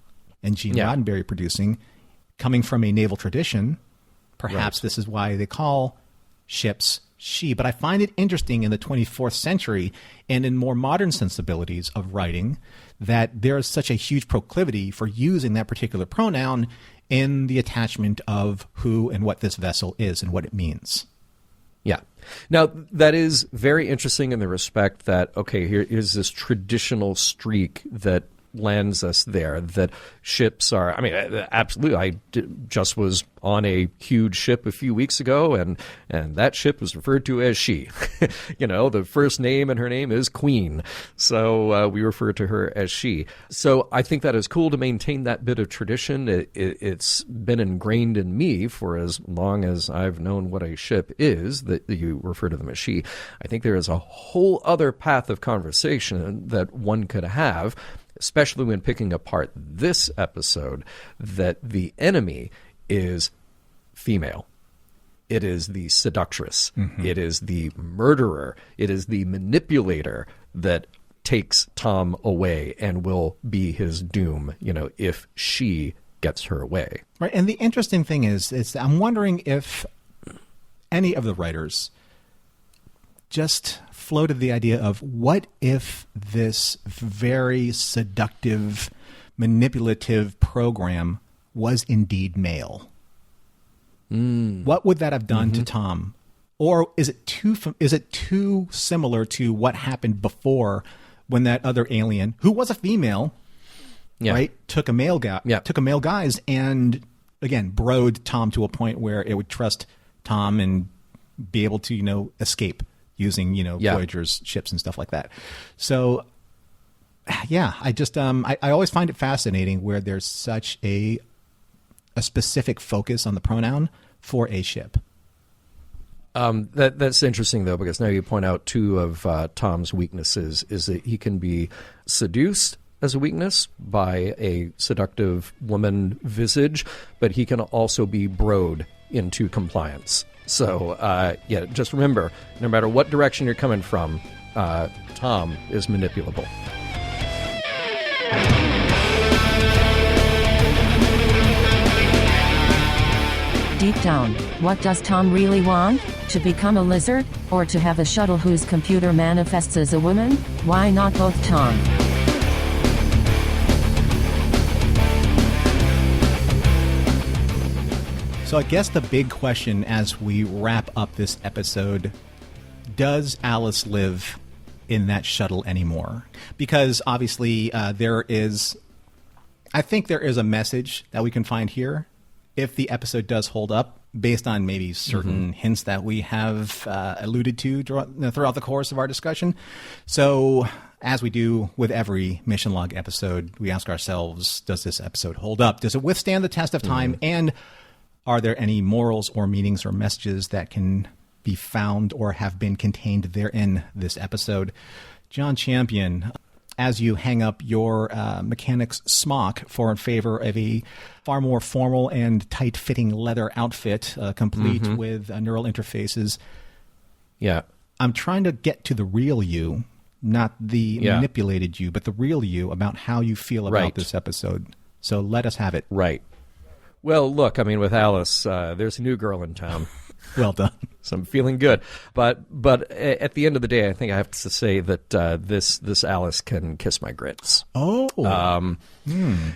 and Gene Roddenberry producing, coming from a naval tradition, perhaps this is why they call ships she. But I find it interesting in the 24th century and in more modern sensibilities of writing that there is such a huge proclivity for using that particular pronoun in the attachment of who and what this vessel is and what it means. Yeah. Now, that is very interesting in the respect that, okay, here's this traditional streak that lands us there, that ships are, I mean, absolutely. Just was on a huge ship a few weeks ago, and that ship was referred to as she. The first name, and her name is Queen. So we refer to her as she. So I think that is cool to maintain that bit of tradition. It's been ingrained in me for as long as I've known what a ship is, that you refer to them as she. I think there is a whole other path of conversation that one could have, especially when picking apart this episode, that the enemy is female. It is the seductress. Mm-hmm. It is the murderer. It is the manipulator that takes Tom away and will be his doom, if she gets her way. Right. And the interesting thing is I'm wondering if any of the writers just floated the idea of, what if this very seductive, manipulative program was indeed male? What would that have done to Tom? Or is it too similar to what happened before, when that other alien, who was a female, right, took a male guise and again broed Tom to a point where it would trust Tom and be able to escape using Voyager's ships and stuff like that. So I just I always find it fascinating where there's such a specific focus on the pronoun for a ship. That's interesting, though, because now you point out two of Tom's weaknesses, is that he can be seduced as a weakness by a seductive woman visage, but he can also be broed into compliance. So, just remember, no matter what direction you're coming from, Tom is manipulable. Deep down, what does Tom really want? To become a lizard? Or to have a shuttle whose computer manifests as a woman? Why not both, Tom? So I guess the big question as we wrap up this episode, does Alice live in that shuttle anymore? Because obviously I think there is a message that we can find here, if the episode does hold up, based on maybe certain hints that we have alluded to throughout the course of our discussion. So, as we do with every Mission Log episode, we ask ourselves, does this episode hold up? Does it withstand the test of time? And are there any morals or meanings or messages that can be found or have been contained therein this episode? John Champion, as you hang up your mechanic's smock in favor of a far more formal and tight-fitting leather outfit, complete with neural interfaces. Yeah. I'm trying to get to the real you, not the manipulated you, but the real you, about how you feel about this episode. So let us have it. Right. Well, look, I mean, with Alice, there's a new girl in town. Well done. So I'm feeling good. But at the end of the day, I think I have to say that this Alice can kiss my grits. Oh.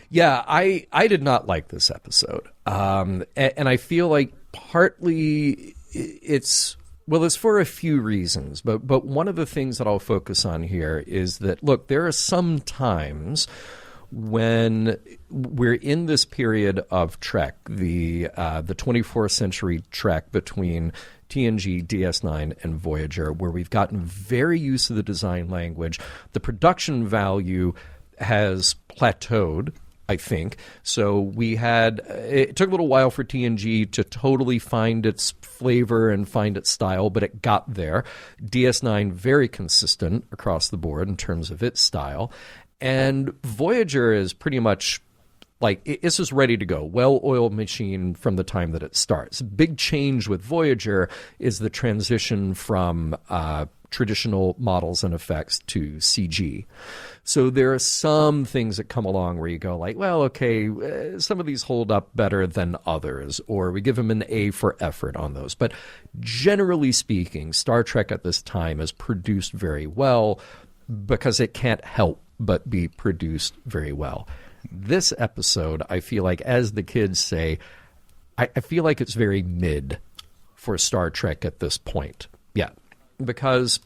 Yeah, I did not like this episode. And I feel like partly it's for a few reasons. But one of the things that I'll focus on here is that, look, there are some times when we're in this period of Trek, the 24th century Trek between TNG, DS9, and Voyager, where we've gotten very used to the design language. The production value has plateaued, I think. So it took a little while for TNG to totally find its flavor and find its style, but it got there. DS9, very consistent across the board in terms of its style. And Voyager is pretty much like, it's just ready to go. Well-oiled machine from the time that it starts. Big change with Voyager is the transition from traditional models and effects to CG. So there are some things that come along where you go like, well, okay, some of these hold up better than others, or we give them an A for effort on those. But generally speaking, Star Trek at this time is produced very well because it can't help but be produced very well. This episode, I feel like, as the kids say, I feel like it's very mid for Star Trek at this point. Yeah, because,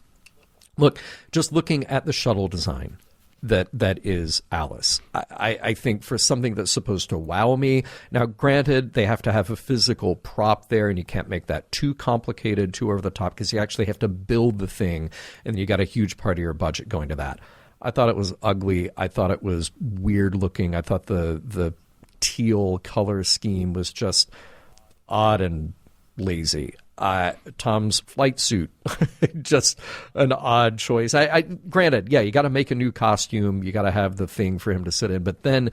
look, just looking at the shuttle design, that is Alice. I think for something that's supposed to wow me, now granted, they have to have a physical prop there, and you can't make that too complicated, too over the top, because you actually have to build the thing, and you got a huge part of your budget going to that. I thought it was ugly. I thought it was weird looking. I thought the teal color scheme was just odd and lazy. Tom's flight suit, just an odd choice. I granted, yeah, you got to make a new costume. You got to have the thing for him to sit in. But then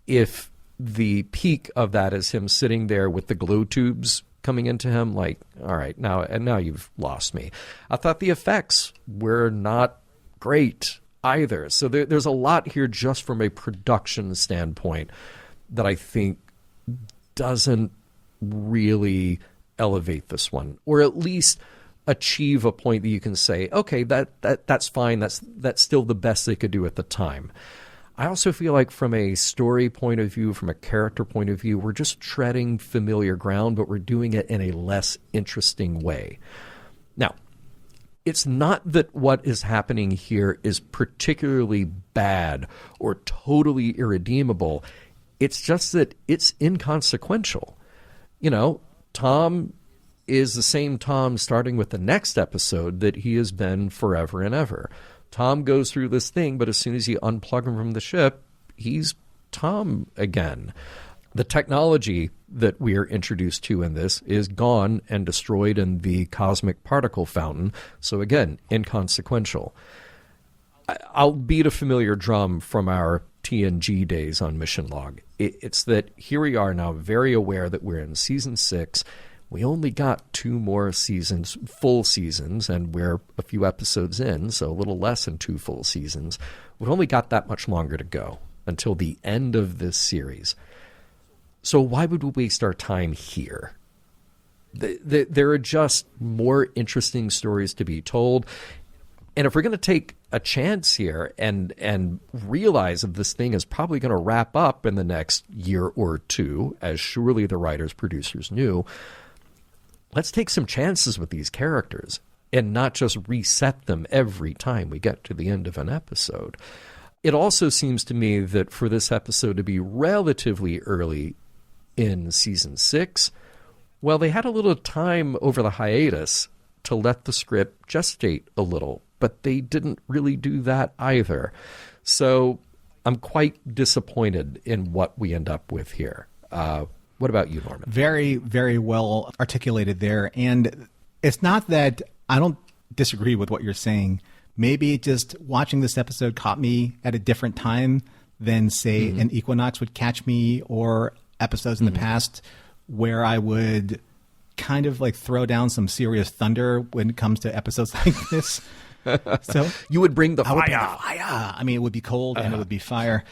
if the peak of that is him sitting there with the glow tubes coming into him, like, all right, now you've lost me. I thought the effects were not great either. So there's a lot here just from a production standpoint that I think doesn't really elevate this one, or at least achieve a point that you can say, okay, that's fine. That's still the best they could do at the time. I also feel like from a story point of view, from a character point of view, we're just treading familiar ground, but we're doing it in a less interesting way. Now, it's not that what is happening here is particularly bad or totally irredeemable. It's just that it's inconsequential. You know, Tom is the same Tom starting with the next episode that he has been forever and ever. Tom goes through this thing, but as soon as you unplug him from the ship, he's Tom again. The technology that we are introduced to in this is gone and destroyed in the cosmic particle fountain. So again, inconsequential. I'll beat a familiar drum from our TNG days on Mission Log. It's that here we are now very aware that we're in season 6. We only got 2 more seasons, full seasons, and we're a few episodes in, so a little less than 2 full seasons. We've only got that much longer to go until the end of this series. So why would we waste our time here? There are just more interesting stories to be told. And if we're going to take a chance here and realize that this thing is probably going to wrap up in the next year or 2, as surely the writers, producers knew, let's take some chances with these characters and not just reset them every time we get to the end of an episode. It also seems to me that for this episode to be relatively early in season 6, well, they had a little time over the hiatus to let the script gestate a little, but they didn't really do that either. So I'm quite disappointed in what we end up with here. What about you, Norman? Very, very well articulated there. And it's not that I don't disagree with what you're saying. Maybe just watching this episode caught me at a different time than, say, an Equinox would catch me, or episodes in the past where I would kind of like throw down some serious thunder when it comes to episodes like this. So you would bring the fire. I would bring the fire. I mean, it would be cold and it would be fire.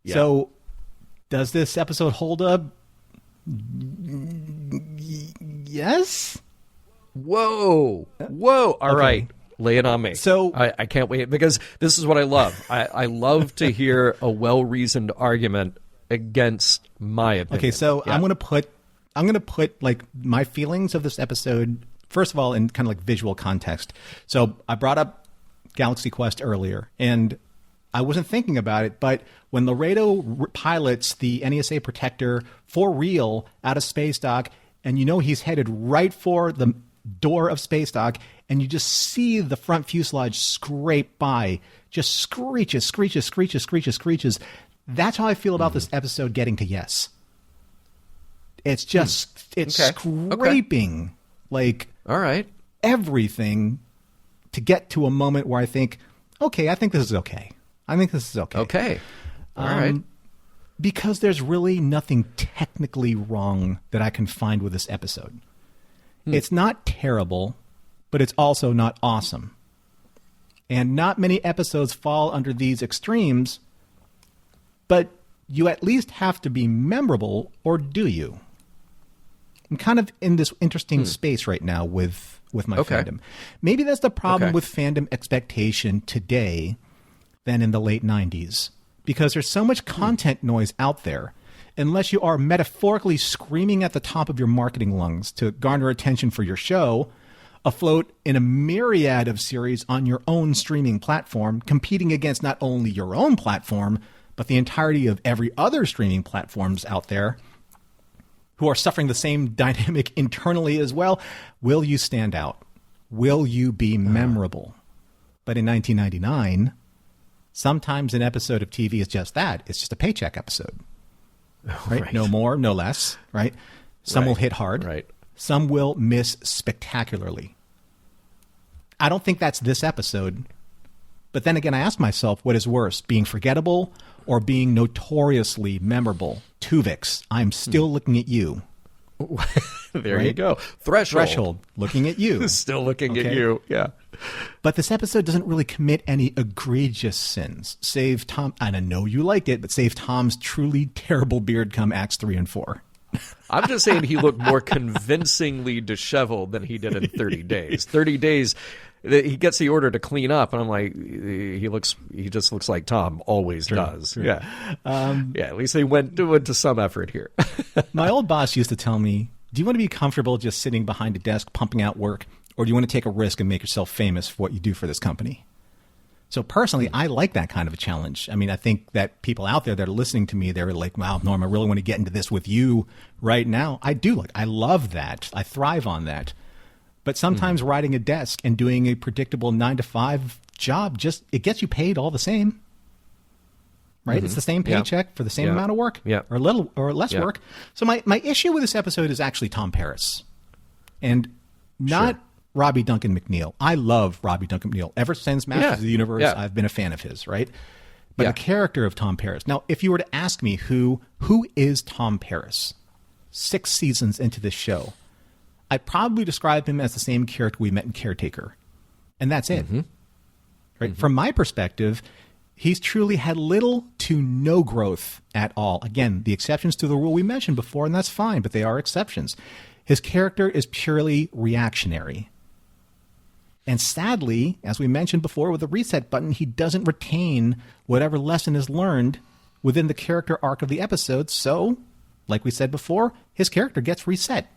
Yeah. So does this episode hold up? Yes. Whoa. All right. Lay it on me. So I can't wait, because this is what I love. I love to hear a well-reasoned argument against my opinion. Okay, so yeah. I'm going to put like my feelings of this episode, first of all, in kind of like visual context. So I brought up Galaxy Quest earlier, and I wasn't thinking about it, but when Laredo pilots the NESA Protector for real out of space dock, and you know he's headed right for the door of space dock, and you just see the front fuselage scrape by, just screeches. That's how I feel about this episode getting to yes. It's just, it's scraping like all right, everything to get to a moment where I think, okay, I think this is okay. Okay. All right. Because there's really nothing technically wrong that I can find with this episode. It's not terrible, but it's also not awesome. And not many episodes fall under these extremes, but you at least have to be memorable, or do you? I'm kind of in this interesting space right now with my fandom. Maybe that's the problem with fandom expectation today than in the late 90s, because there's so much content noise out there. Unless you are metaphorically screaming at the top of your marketing lungs to garner attention for your show, afloat in a myriad of series on your own streaming platform, competing against not only your own platform, but the entirety of every other streaming platforms out there who are suffering the same dynamic internally as well. Will you stand out? Will you be memorable? But in 1999, sometimes an episode of TV is just that. It's just a paycheck episode. Right? No more, no less. Right? Some will hit hard. Right. Some will miss spectacularly. I don't think that's this episode. But then again, I ask myself, what is worse, being forgettable or being notoriously memorable? Tuvix, I'm still looking at you. There you go. Threshold. Looking at you. Still looking at you. Yeah. But this episode doesn't really commit any egregious sins. Save Tom, and I know you liked it, but save Tom's truly terrible beard come Acts 3 and 4. I'm just saying he looked more convincingly disheveled than he did in 30 days. 30 days, he gets the order to clean up, and I'm like, he just looks like Tom always does. True. Yeah. At least they went to some effort here. My old boss used to tell me, do you want to be comfortable just sitting behind a desk pumping out work, or do you want to take a risk and make yourself famous for what you do for this company? So personally, I like that kind of a challenge. I mean, I think that people out there that are listening to me, they're like, wow, Norm, I really want to get into this with you right now. I love that. I thrive on that. But sometimes riding a desk and doing a predictable 9-to-5 job, it gets you paid all the same. Right? It's the same paycheck for the same amount of work or little or less work. So my issue with this episode is actually Tom Paris and not Robbie Duncan McNeil. I love Robbie Duncan McNeil. Ever since Masters of the Universe, I've been a fan of his, right? But the character of Tom Paris. Now, if you were to ask me who is Tom Paris 6 seasons into this show, I'd probably describe him as the same character we met in Caretaker. And that's it. Right? From my perspective, he's truly had little to no growth at all. Again, the exceptions to the rule we mentioned before, and that's fine, but they are exceptions. His character is purely reactionary. And sadly, as we mentioned before with the reset button, he doesn't retain whatever lesson is learned within the character arc of the episode. So, like we said before, his character gets reset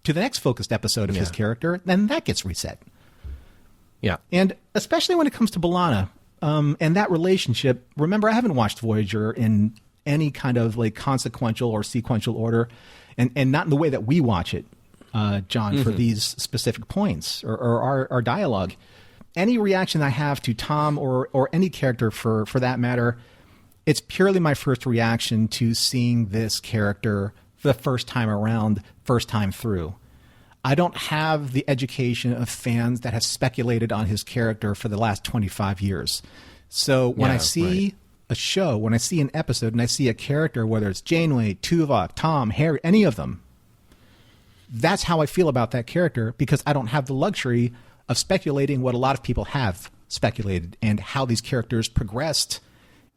to the next focused episode of his character, then that gets reset. Yeah. And especially when it comes to B'Elanna and that relationship, remember, I haven't watched Voyager in any kind of like consequential or sequential order, and not in the way that we watch it. John, for these specific points or our dialogue. Any reaction I have to Tom or any character for that matter, it's purely my first reaction to seeing this character for the first time around, first time through. I don't have the education of fans that have speculated on his character for the last 25 years. So when I see a show, when I see an episode and I see a character, whether it's Janeway, Tuvok, Tom, Harry, any of them, that's how I feel about that character, because I don't have the luxury of speculating what a lot of people have speculated and how these characters progressed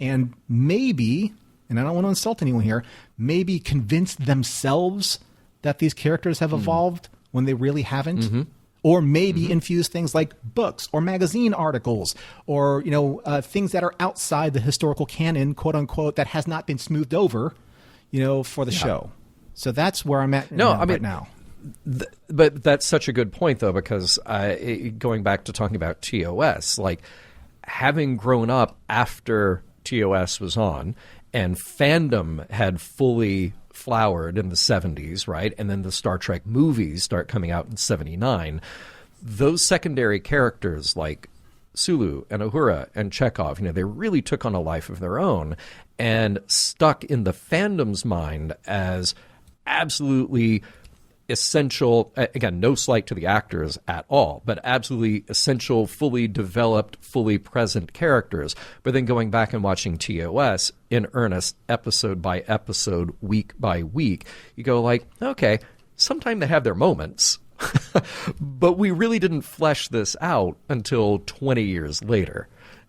and maybe, and I don't want to insult anyone here, maybe convince themselves that these characters have evolved when they really haven't. Or maybe infuse things like books or magazine articles or, things that are outside the historical canon, quote unquote, that has not been smoothed over, for the show. So that's where I'm at right now. But that's such a good point, though, because going back to talking about TOS, like having grown up after TOS was on and fandom had fully flowered in the 70s, right? And then the Star Trek movies start coming out in 79. Those secondary characters like Sulu and Uhura and Chekhov, they really took on a life of their own and stuck in the fandom's mind as absolutely essential, again, no slight to the actors at all, but absolutely essential, fully developed, fully present characters. But then going back and watching TOS in earnest, episode by episode, week by week, you go like, okay, sometimes they have their moments, but we really didn't flesh this out until 20 years later.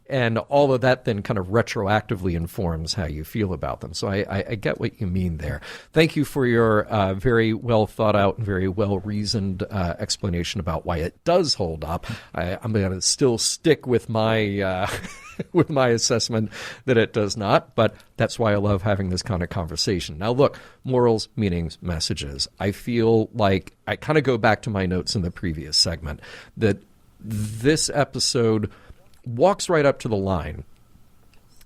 And all of that then kind of retroactively informs how you feel about them. So I get what you mean there. Thank you for your very well thought out and very well reasoned explanation about why it does hold up. I'm going to still stick with my with my assessment that it does not, but that's why I love having this kind of conversation. Now, look, morals, meanings, messages. I feel like I kind of go back to my notes in the previous segment that this episode walks right up to the line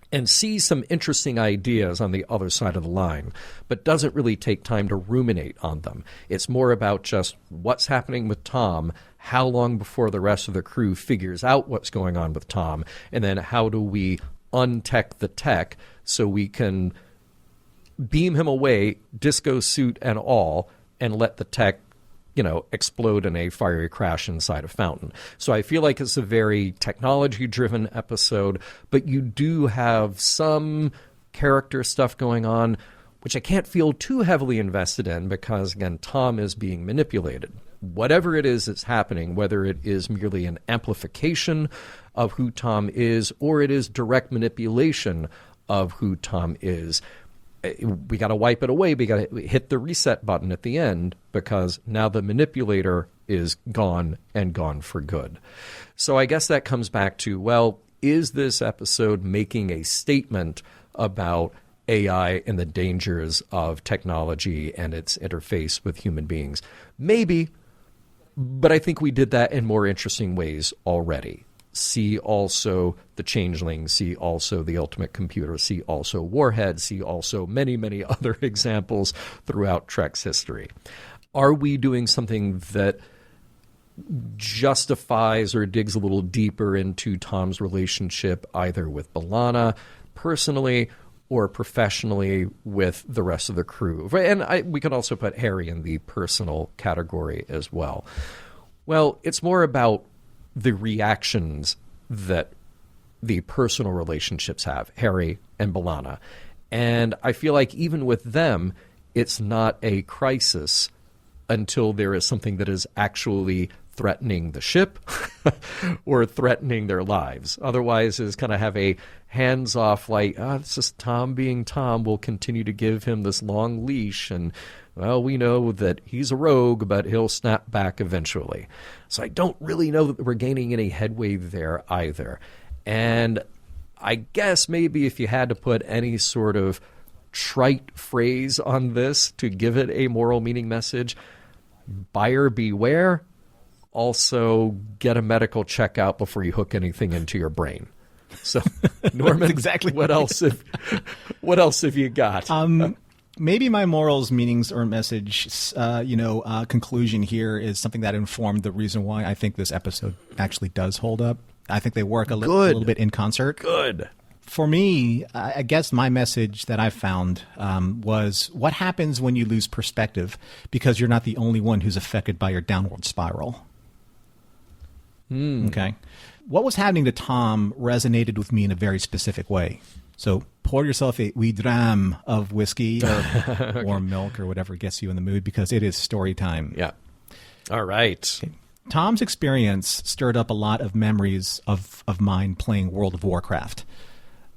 and sees some interesting ideas on the other side of the line, but doesn't really take time to ruminate on them. It's more about just what's happening with Tom, how long before the rest of the crew figures out what's going on with Tom, and then how do we untech the tech so we can beam him away, disco suit and all, and let the tech explode in a fiery crash inside a fountain. So I feel like it's a very technology-driven episode, but you do have some character stuff going on, which I can't feel too heavily invested in because, again, Tom is being manipulated. Whatever it is that's happening, whether it is merely an amplification of who Tom is or it is direct manipulation of who Tom is, we got to wipe it away. We got to hit the reset button at the end because now the manipulator is gone and gone for good. So I guess that comes back to, well, is this episode making a statement about AI and the dangers of technology and its interface with human beings? Maybe, but I think we did that in more interesting ways already. See also The Changeling, see also The Ultimate Computer, see also Warhead, see also many, many other examples throughout Trek's history. Are we doing something that justifies or digs a little deeper into Tom's relationship either with B'Elanna personally or professionally with the rest of the crew? And we can also put Harry in the personal category as well. Well, it's more about the reactions that the personal relationships have, Harry and B'Elanna. And I feel like even with them, it's not a crisis until there is something that is actually threatening the ship or threatening their lives. Otherwise, it's kind of have a hands-off, like, it's just Tom being Tom. We'll continue to give him this long leash, and, well, we know that he's a rogue, but he'll snap back eventually. So I don't really know that we're gaining any headway there either. And I guess maybe if you had to put any sort of trite phrase on this to give it a moral meaning message, buyer beware. Also, get a medical checkout before you hook anything into your brain. So, Norman, exactly what else have you got? Maybe my morals, meanings, or message, conclusion here is something that informed the reason why I think this episode actually does hold up. I think they work a little bit in concert. Good. For me, I guess my message that I found was what happens when you lose perspective because you're not the only one who's affected by your downward spiral. Okay. What was happening to Tom resonated with me in a very specific way. So pour yourself a wee dram of whiskey or warm milk or whatever gets you in the mood because it is story time. Yeah. All right. Okay. Tom's experience stirred up a lot of memories of mine playing World of Warcraft.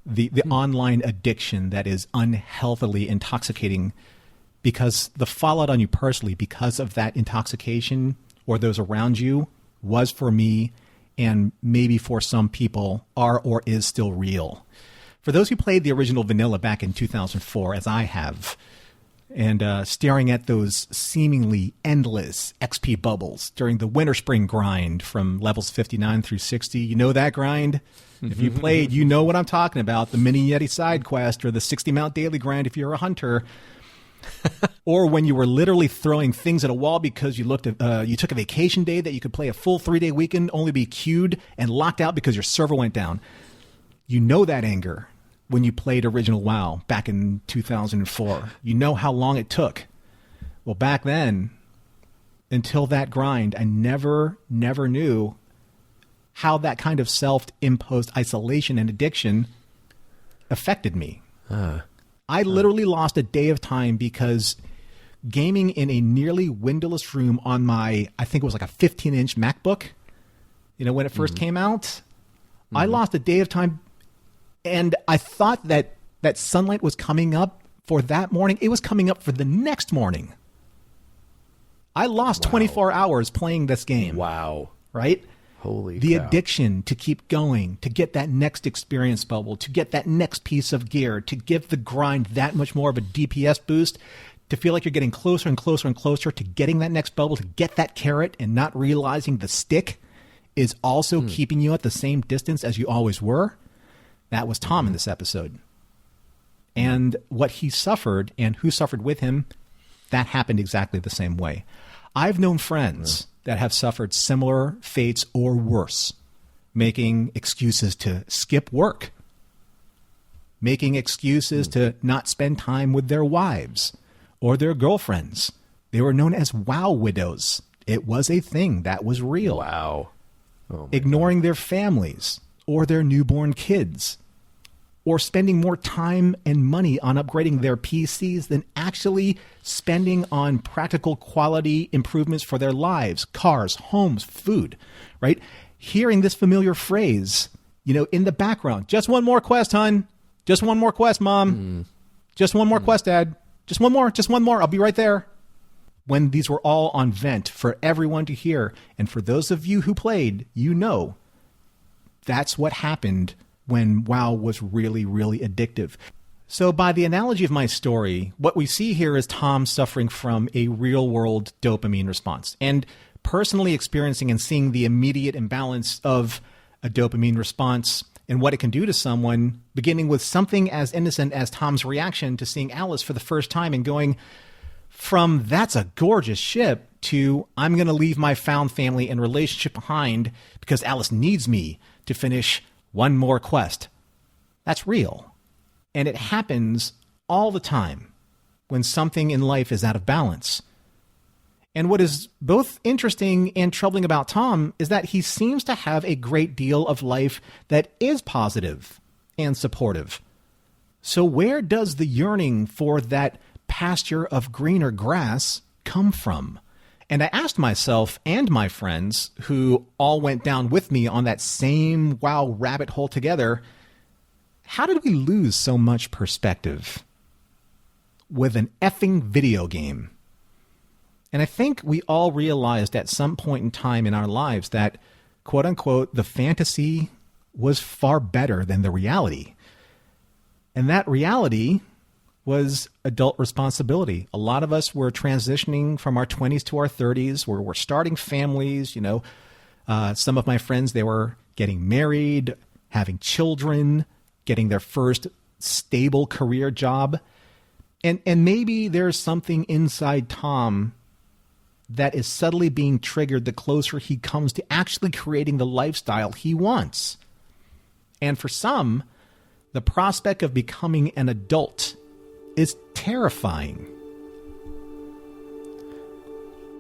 The online addiction that is unhealthily intoxicating because the fallout on you personally because of that intoxication or those around you was for me and maybe for some people are or is still real. For those who played the original vanilla back in 2004, as I have, and staring at those seemingly endless XP bubbles during the winter-spring grind from levels 59 through 60, you know that grind? If you played, you know what I'm talking about, the Mini Yeti side quest or the 60 Mount daily grind if you're a hunter. Or when you were literally throwing things at a wall because you took a vacation day that you could play a full 3-day weekend, only be queued and locked out because your server went down. You know that anger when you played original WoW back in 2004. You know how long it took. Well, back then, until that grind, I never knew how that kind of self-imposed isolation and addiction affected me. I literally lost a day of time because gaming in a nearly windowless room on my, I think it was like a 15-inch MacBook, when it first came out, I lost a day of time. And I thought that sunlight was coming up for that morning. It was coming up for the next morning. I lost 24 hours playing this game. Wow. Right? Holy The cow. addiction to keep going, to get that next experience bubble, to get that next piece of gear, to give the grind that much more of a DPS boost, to feel like you're getting closer and closer and closer to getting that next bubble, to get that carrot and not realizing the stick is also keeping you at the same distance as you always were. That was Tom in this episode. And what he suffered and who suffered with him, that happened exactly the same way. I've known friends that have suffered similar fates or worse, making excuses to skip work, making excuses to not spend time with their wives or their girlfriends. They were known as wow widows. It was a thing that was real. Wow. Oh, ignoring their families or their newborn kids, or spending more time and money on upgrading their PCs than actually spending on practical quality improvements for their lives, cars, homes, food, right? Hearing this familiar phrase, in the background, just one more quest, hon. Just one more quest, Mom. Just one more quest, Dad. Just one more. I'll be right there. When these were all on vent for everyone to hear, and for those of you who played, that's what happened when WoW was really, really addictive. So by the analogy of my story, what we see here is Tom suffering from a real-world dopamine response, and personally experiencing and seeing the immediate imbalance of a dopamine response and what it can do to someone, beginning with something as innocent as Tom's reaction to seeing Alice for the first time and going from "that's a gorgeous ship" to "I'm going to leave my found family and relationship behind because Alice needs me to finish one more quest." That's real. And it happens all the time when something in life is out of balance. And what is both interesting and troubling about Tom is that he seems to have a great deal of life that is positive and supportive. So where does the yearning for that pasture of greener grass come from? And I asked myself and my friends, who all went down with me on that same WoW rabbit hole together, how did we lose so much perspective with an effing video game? And I think we all realized at some point in time in our lives that, quote unquote, the fantasy was far better than the reality. And that reality was adult responsibility. A lot of us were transitioning from our 20s to our 30s, where we're starting families. Some of my friends, they were getting married, having children, getting their first stable career job. And maybe there's something inside Tom that is subtly being triggered the closer he comes to actually creating the lifestyle he wants. And for some, the prospect of becoming an adult is terrifying.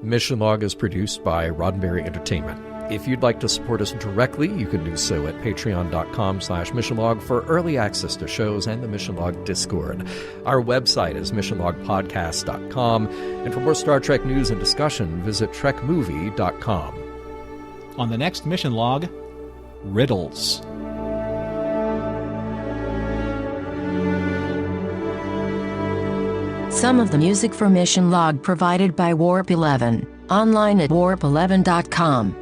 Mission Log is produced by Roddenberry Entertainment. If you'd like to support us directly, you can do so at patreon.com/missionlog for early access to shows and the Mission Log Discord. Our website is missionlogpodcast.com, and for more Star Trek news and discussion, visit trekmovie.com. On the next Mission Log, riddles. Some of the music for Mission Log provided by Warp 11, online at warp11.com.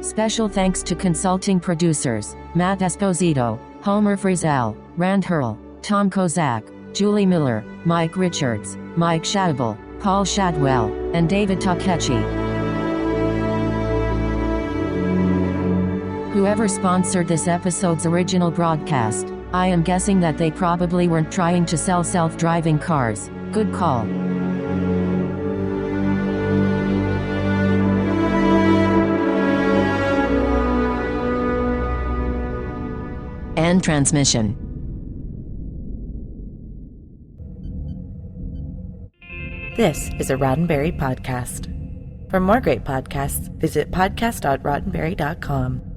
Special thanks to consulting producers, Matt Esposito, Homer Frizzell, Rand Hurl, Tom Kozak, Julie Miller, Mike Richards, Mike Shadwell, Paul Shadwell, and David Takechi. Whoever sponsored this episode's original broadcast, I am guessing that they probably weren't trying to sell self-driving cars. Good call. End transmission. This is a Roddenberry podcast. For more great podcasts, visit podcast.roddenberry.com.